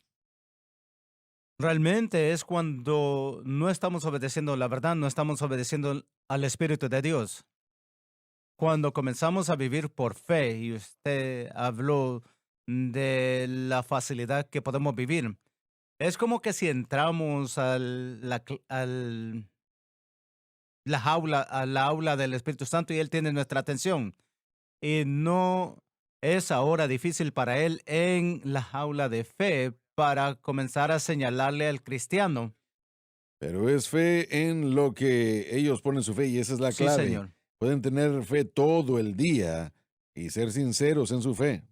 realmente es cuando no estamos obedeciendo la verdad, no estamos obedeciendo al Espíritu de Dios. Cuando comenzamos a vivir por fe, y usted habló de la facilidad que podemos vivir, es como que si entramos a la aula del Espíritu Santo y Él tiene nuestra atención. Y no es ahora difícil para Él en la aula de fe para comenzar a señalarle al cristiano Pero es fe en lo que ellos ponen su fe y esa es la Sí, clave. señor. Pueden tener fe todo el día y ser sinceros en su fe,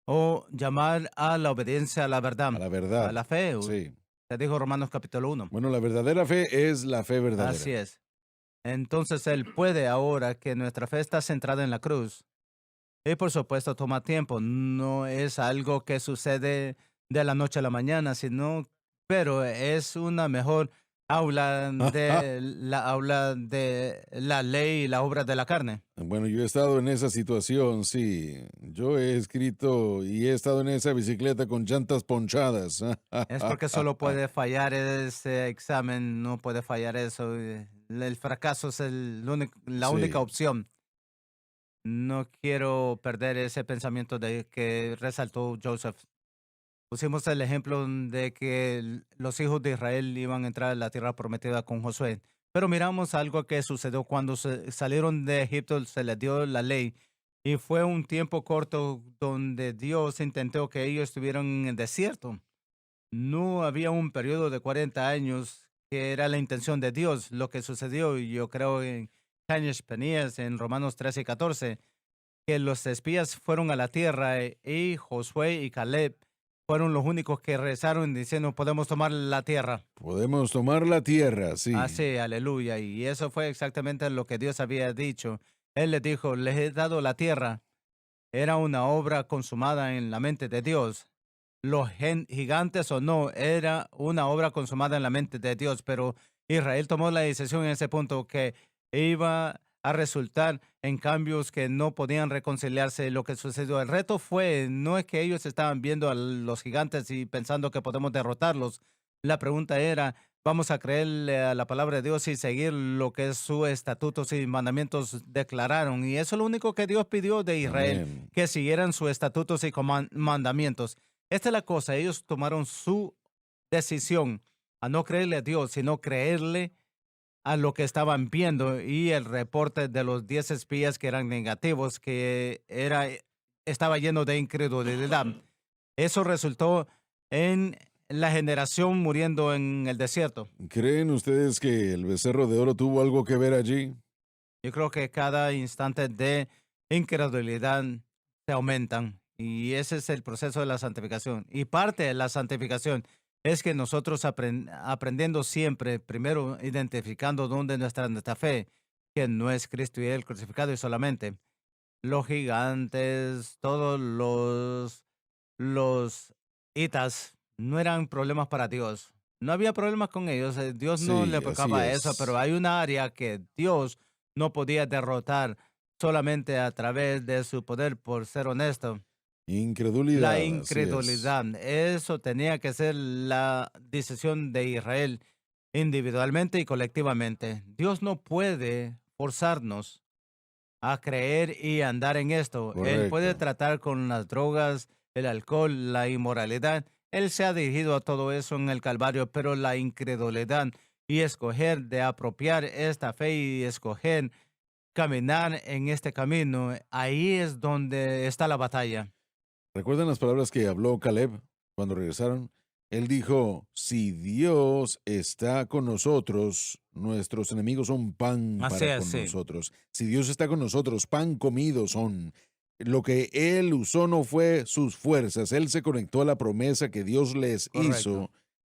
O llamar a la obediencia a la verdad, a la a verdad. la fe. Sí. Te dijo Romanos capítulo 1. Bueno, la verdadera fe es la fe Así verdadera. es. Entonces Él puede ahora que nuestra fe está centrada en la cruz. Y por supuesto toma tiempo. No es algo que sucede de la noche a la mañana, sino, pero es una mejor aula de la ley y la obra de la carne. Bueno, yo he estado en esa situación, sí. Yo he escrito y he estado en esa bicicleta con llantas ponchadas. Es porque solo puede fallar ese examen, no puede fallar eso. El fracaso es la única Sí. opción. No quiero perder ese pensamiento de que resaltó Joseph. Pusimos el ejemplo de que los hijos de Israel iban a entrar a la tierra prometida con Josué. Pero miramos algo que sucedió cuando salieron de Egipto, se les dio la ley. Y fue un tiempo corto donde Dios intentó que ellos estuvieran en el desierto. No había un periodo de 40 años que era la intención de Dios. Lo que sucedió, y yo creo en Cáñez Penías, en Romanos 13 y 14, que los espías fueron a la tierra y Josué y Caleb fueron los únicos que rezaron diciendo podemos tomar la tierra. Podemos tomar la tierra, sí. Así, aleluya. Y eso fue exactamente lo que Dios había dicho. Él les dijo, les he dado la tierra. Era una obra consumada en la mente de Dios. Los gigantes o no, era una obra consumada en la mente de Dios, pero Israel tomó la decisión en ese punto que iba a resultar en cambios que no podían reconciliarse. Lo que sucedió, el reto fue, no es que ellos estaban viendo a los gigantes y pensando que podemos derrotarlos. La pregunta era, ¿vamos a creerle a la palabra de Dios y seguir lo que sus estatutos y mandamientos declararon? Y eso es lo único que Dios pidió de Israel, Amén. que siguieran sus estatutos y mandamientos. Esta es la cosa, ellos tomaron su decisión a no creerle a Dios, sino creerle a lo que estaban viendo y el reporte de los 10 espías que eran negativos, estaba lleno de incredulidad. Eso resultó en la generación muriendo en el desierto. ¿Creen ustedes que el becerro de oro tuvo algo que ver allí? Yo creo que cada instante de incredulidad se aumentan y ese es el proceso de la santificación. Y parte de la santificación es que nosotros aprendiendo siempre, primero identificando dónde nuestra fe, que no es Cristo y Él crucificado y solamente. Los gigantes, todos los hitas, no eran problemas para Dios. No había problemas con ellos. Dios no le Sí, así preocupaba eso, pero es. hay una área que Dios no podía derrotar solamente a través de su poder, por ser honesto. La Incredulidad, así es. incredulidad. Eso tenía que ser la decisión de Israel individualmente y colectivamente. Dios no puede forzarnos a creer y andar en esto. Él puede Correcto. tratar con las drogas, el alcohol, la inmoralidad. Él se ha dirigido a todo eso en el Calvario, pero la incredulidad y escoger de apropiar esta fe y escoger caminar en este camino, ahí es donde está la batalla. ¿Recuerdan las palabras que habló Caleb cuando regresaron? Él dijo, si Dios está con nosotros, nuestros enemigos son pan Así para es, con sí, nosotros. Si Dios está con nosotros, pan comido son. Lo que él usó no fue sus fuerzas, él se conectó a la promesa que Dios les correcto. hizo,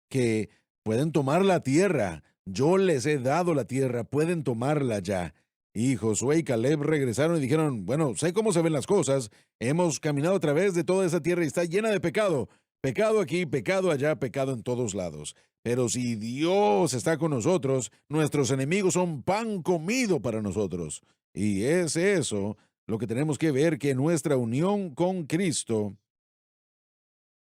que pueden tomar la tierra. Yo les he dado la tierra, pueden tomarla ya. Y Josué y Caleb regresaron y dijeron, bueno, sé cómo se ven las cosas, hemos caminado a través de toda esa tierra y está llena de pecado. Pecado aquí, pecado allá, pecado en todos lados. Pero si Dios está con nosotros, nuestros enemigos son pan comido para nosotros. Y es eso lo que tenemos que ver, que nuestra unión con Cristo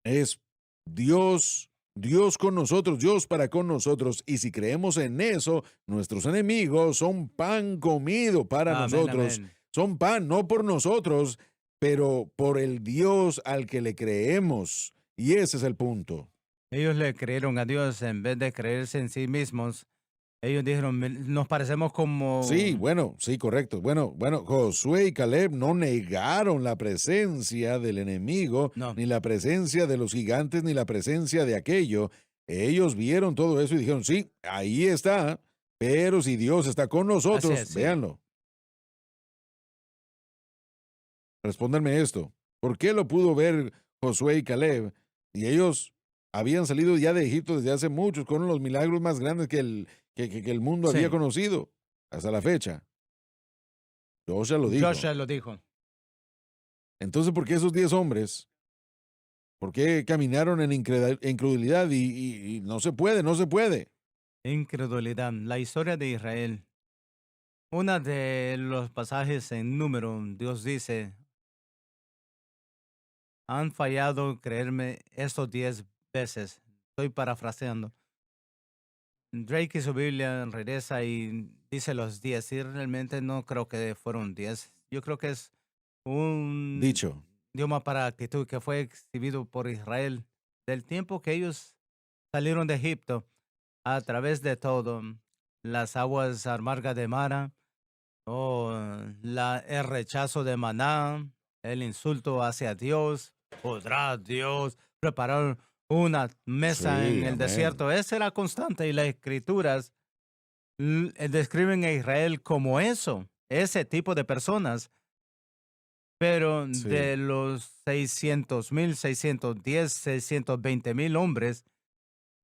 es Dios, Dios con nosotros, Dios para con nosotros. Y si creemos en eso, nuestros enemigos son pan comido para Amén, nosotros. amén. Son pan no por nosotros, pero por el Dios al que le creemos. Y ese es el punto. Ellos le creyeron a Dios en vez de creerse en sí mismos. Ellos dijeron, Nos parecemos Sí, como... bueno, sí, correcto. Bueno, Josué y Caleb no negaron la presencia del enemigo, No, ni la presencia de los gigantes, ni la presencia de aquello. Ellos vieron todo eso y dijeron, sí, ahí está, pero si Dios está con Así nosotros, es, sí. véanlo. Respóndanme esto. ¿Por qué lo pudo ver Josué y Caleb? Y ellos habían salido ya de Egipto desde hace muchos, con los milagros más grandes que el mundo había Sí, conocido hasta la fecha. Joshua lo dijo. Joshua lo dijo. Entonces, ¿por qué esos 10 hombres? ¿Por qué caminaron en incredulidad y no se puede, no se puede? Incredulidad. La historia de Israel. Uno de los pasajes en Número, Dios dice, han fallado en creerme estos 10 veces. Estoy parafraseando. Drake y su Biblia regresa y dice los 10. Y realmente no creo que fueron 10. Yo creo que es un Dicho. idioma para actitud que fue exhibido por Israel del tiempo que ellos salieron de Egipto a través de todo, las aguas amargas de Mara, o el rechazo de Maná, el insulto hacia Dios. ¿Podrá Dios preparar una mesa en Sí, el amén. desierto? Esa era constante y las escrituras describen a Israel como eso, ese tipo de personas. Pero Sí. de los 600,000, 610, 620,000 hombres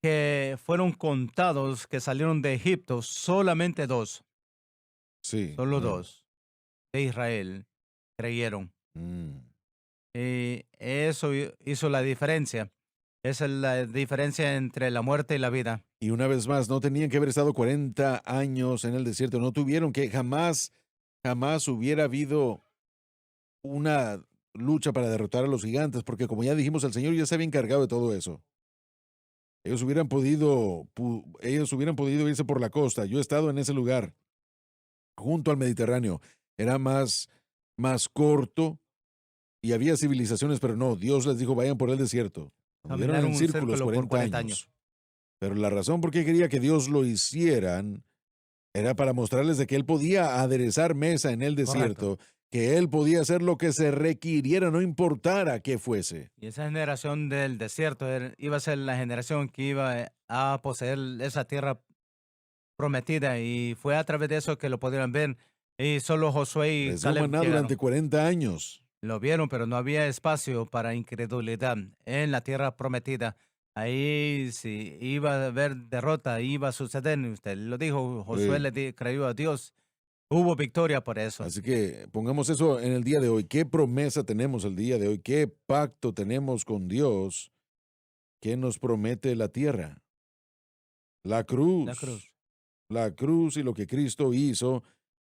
que fueron contados que salieron de Egipto, solamente dos, Sí, solo amén. dos de Israel creyeron. Mm. Y eso hizo la diferencia. Esa es la diferencia entre la muerte y la vida. Y una vez más, no tenían que haber estado 40 años en el desierto, no tuvieron que jamás hubiera habido una lucha para derrotar a los gigantes, porque como ya dijimos, el Señor ya se había encargado de todo eso. Ellos hubieran podido irse por la costa. Yo he estado en ese lugar, junto al Mediterráneo. Era más corto y había civilizaciones, pero no, Dios les dijo, vayan por el desierto. Anduvieron Caminaron en un círculos círculo por 40 40 años. años. Pero la razón por qué quería que Dios lo hicieran era para mostrarles de que Él podía aderezar mesa en el Correcto. desierto, que Él podía hacer lo que se requiriera, no importara qué fuese. Y esa generación del desierto iba a ser la generación que iba a poseer esa tierra prometida. Y fue a través de eso que lo pudieron ver. Y solo Josué y Les dio Caleb maná durante llegaron. 40 años. Lo vieron, pero no había espacio para incredulidad en la tierra prometida. Ahí si iba a haber derrota, iba a suceder. Usted lo dijo, Josué Sí. creyó a Dios. Hubo victoria por eso. Así que pongamos eso en el día de hoy. ¿Qué promesa tenemos el día de hoy? ¿Qué pacto tenemos con Dios? ¿Qué nos promete la tierra? La La cruz. cruz. La cruz y lo que Cristo hizo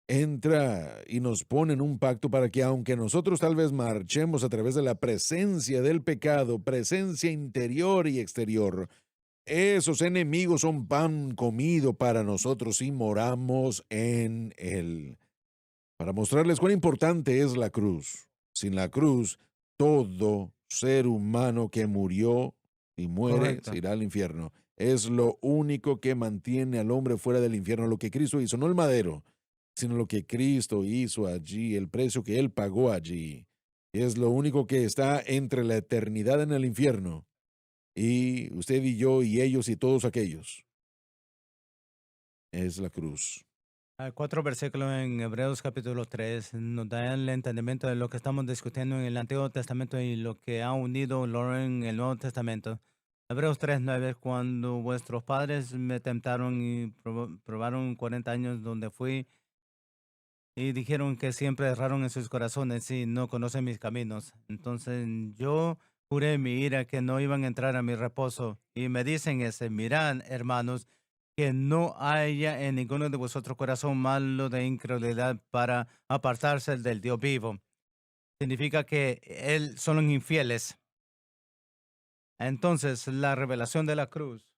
entra y nos pone en un pacto para que aunque nosotros tal vez marchemos a través de la presencia del pecado, presencia interior y exterior, esos enemigos son pan comido para nosotros si moramos en él. Para mostrarles cuán importante es la cruz. Sin la cruz, todo ser humano que murió y muere se Correcto. irá al infierno. Es lo único que mantiene al hombre fuera del infierno, lo que Cristo hizo, no el madero, sino lo que Cristo hizo allí, el precio que Él pagó allí. Es lo único que está entre la eternidad en el infierno y usted y yo y ellos y todos aquellos. Es la cruz. Hay 4 versículos en Hebreos capítulo 3 nos dan el entendimiento de lo que estamos discutiendo en el Antiguo Testamento y lo que ha unido lo en el Nuevo Testamento. Hebreos 3:9, cuando vuestros padres me tentaron y probaron 40 años donde fui y dijeron que siempre erraron en sus corazones y no conocen mis caminos. Entonces yo juré en mi ira que no iban a entrar a mi reposo. Y me dicen mirad, hermanos, que no haya en ninguno de vosotros corazón malo de incredulidad para apartarse del Dios vivo. Significa que Él son infieles. Entonces, la revelación de la cruz.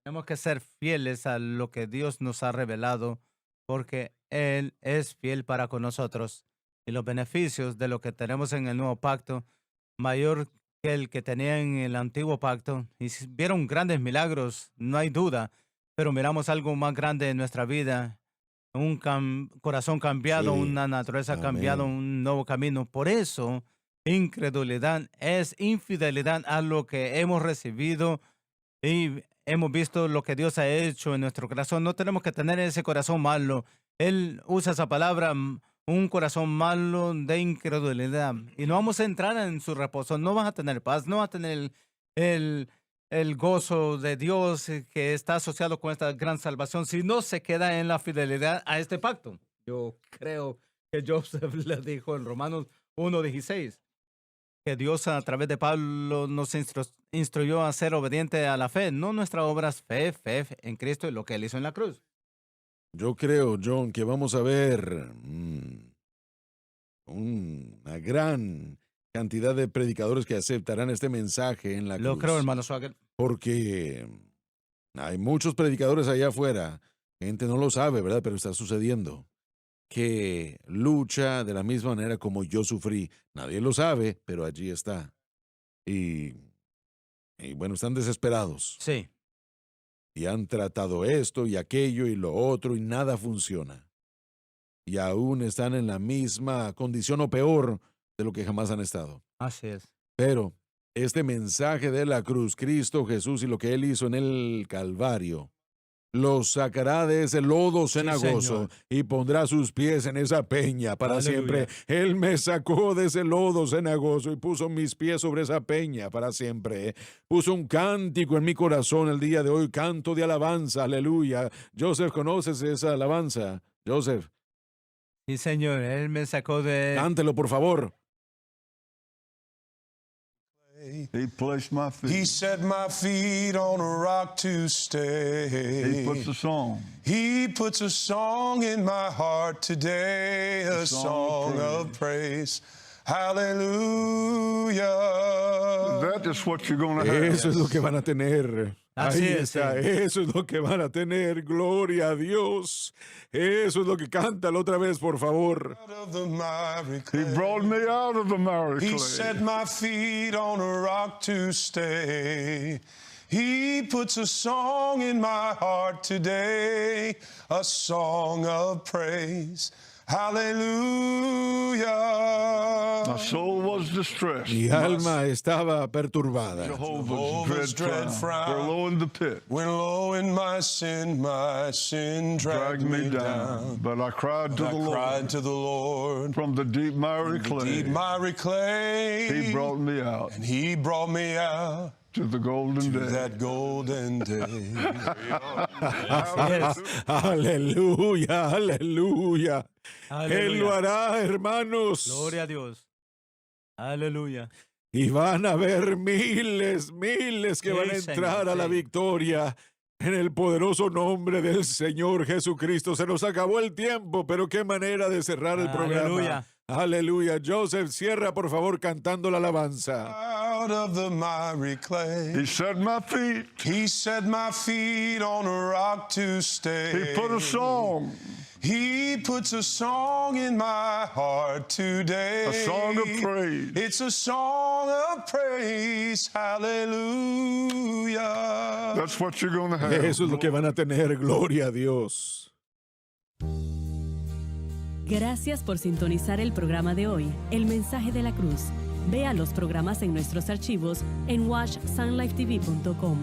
Tenemos que ser fieles a lo que Dios nos ha revelado, porque Él es fiel para con nosotros. Y los beneficios de lo que tenemos en el nuevo pacto, mayor que el que tenía en el antiguo pacto. Y vieron grandes milagros, no hay duda, pero miramos algo más grande en nuestra vida, un corazón cambiado, Sí, una naturaleza cambiada, amén. un nuevo camino. Por eso, incredulidad es infidelidad a lo que hemos recibido y hemos visto lo que Dios ha hecho en nuestro corazón. No tenemos que tener ese corazón malo. Él usa esa palabra, un corazón malo de incredulidad. Y no vamos a entrar en su reposo. No vas a tener paz, no vas a tener el gozo de Dios que está asociado con esta gran salvación si no se queda en la fidelidad a este pacto. Yo creo que Joseph le dijo en Romanos 1:16 que Dios a través de Pablo nos instruyó a ser obedientes a la fe, no nuestras obras, fe en Cristo y lo que Él hizo en la cruz. Yo creo, John, que vamos a ver una gran cantidad de predicadores que aceptarán este mensaje en la cruz. Lo creo, hermano Swagger. Porque hay muchos predicadores allá afuera, gente no lo sabe, ¿verdad? Pero está sucediendo, que lucha de la misma manera como yo sufrí. Nadie lo sabe, pero allí está. Y bueno, están desesperados. Sí. Y han tratado esto y aquello y lo otro y nada funciona. Y aún están en la misma condición o peor de lo que jamás han estado. Así es. Pero este mensaje de la cruz, Cristo Jesús y lo que Él hizo en el Calvario, los sacará de ese lodo cenagoso Señor. y pondrá sus pies en esa peña para Aleluya. siempre. Él me sacó de ese lodo cenagoso y puso mis pies sobre esa peña para siempre. Puso un cántico en mi corazón el día de hoy, canto de alabanza, aleluya. Joseph, ¿conoces esa alabanza? Joseph, Sí, Señor. Él me sacó de... cántelo por favor. He placed my feet. He set my feet on a rock to stay. He puts a song. He puts a song in my heart today, a song song of of praise. Hallelujah. That is what you're going to have. Eso es lo que van a tener. Así Ahí es, está, sí. eso es lo que van a tener. Gloria a Dios. Eso es lo que cántalo otra vez, por favor. Out of the miry He clay. brought me out of the miry He clay. set my feet on a rock to stay. He puts a song in my heart today, a song of praise. Hallelujah. My soul was distressed. Mi alma estaba perturbada. Jehovah's dread frown. Were low in the pit. When low in my sin dragged me down. But I cried to I the Lord. cried to the Lord. From the deep miry The clay. deep miry clay. He brought me out and he brought me out to the golden to day. that golden day. Así es. Aleluya, aleluya. Él lo Aleluya. hará, hermanos. Gloria a Dios. Aleluya. Y van a haber miles que Sí, van a entrar Señor, a la sí. victoria en el poderoso nombre del Señor Jesucristo. Se nos acabó el tiempo, pero qué manera de cerrar el programa. Aleluya. Aleluya. Joseph, cierra por favor cantando la alabanza. Out of the miry clay. He set my feet. He set my feet on a rock to stay. He put a song. He puts a song in my heart today. A song of praise. It's a song of praise. Hallelujah. That's what you're going to have. Eso es lo que van a tener. Gloria a Dios. Gracias por sintonizar el programa de hoy, El Mensaje de la Cruz. Vea los programas en nuestros archivos en watchsunlifetv.com.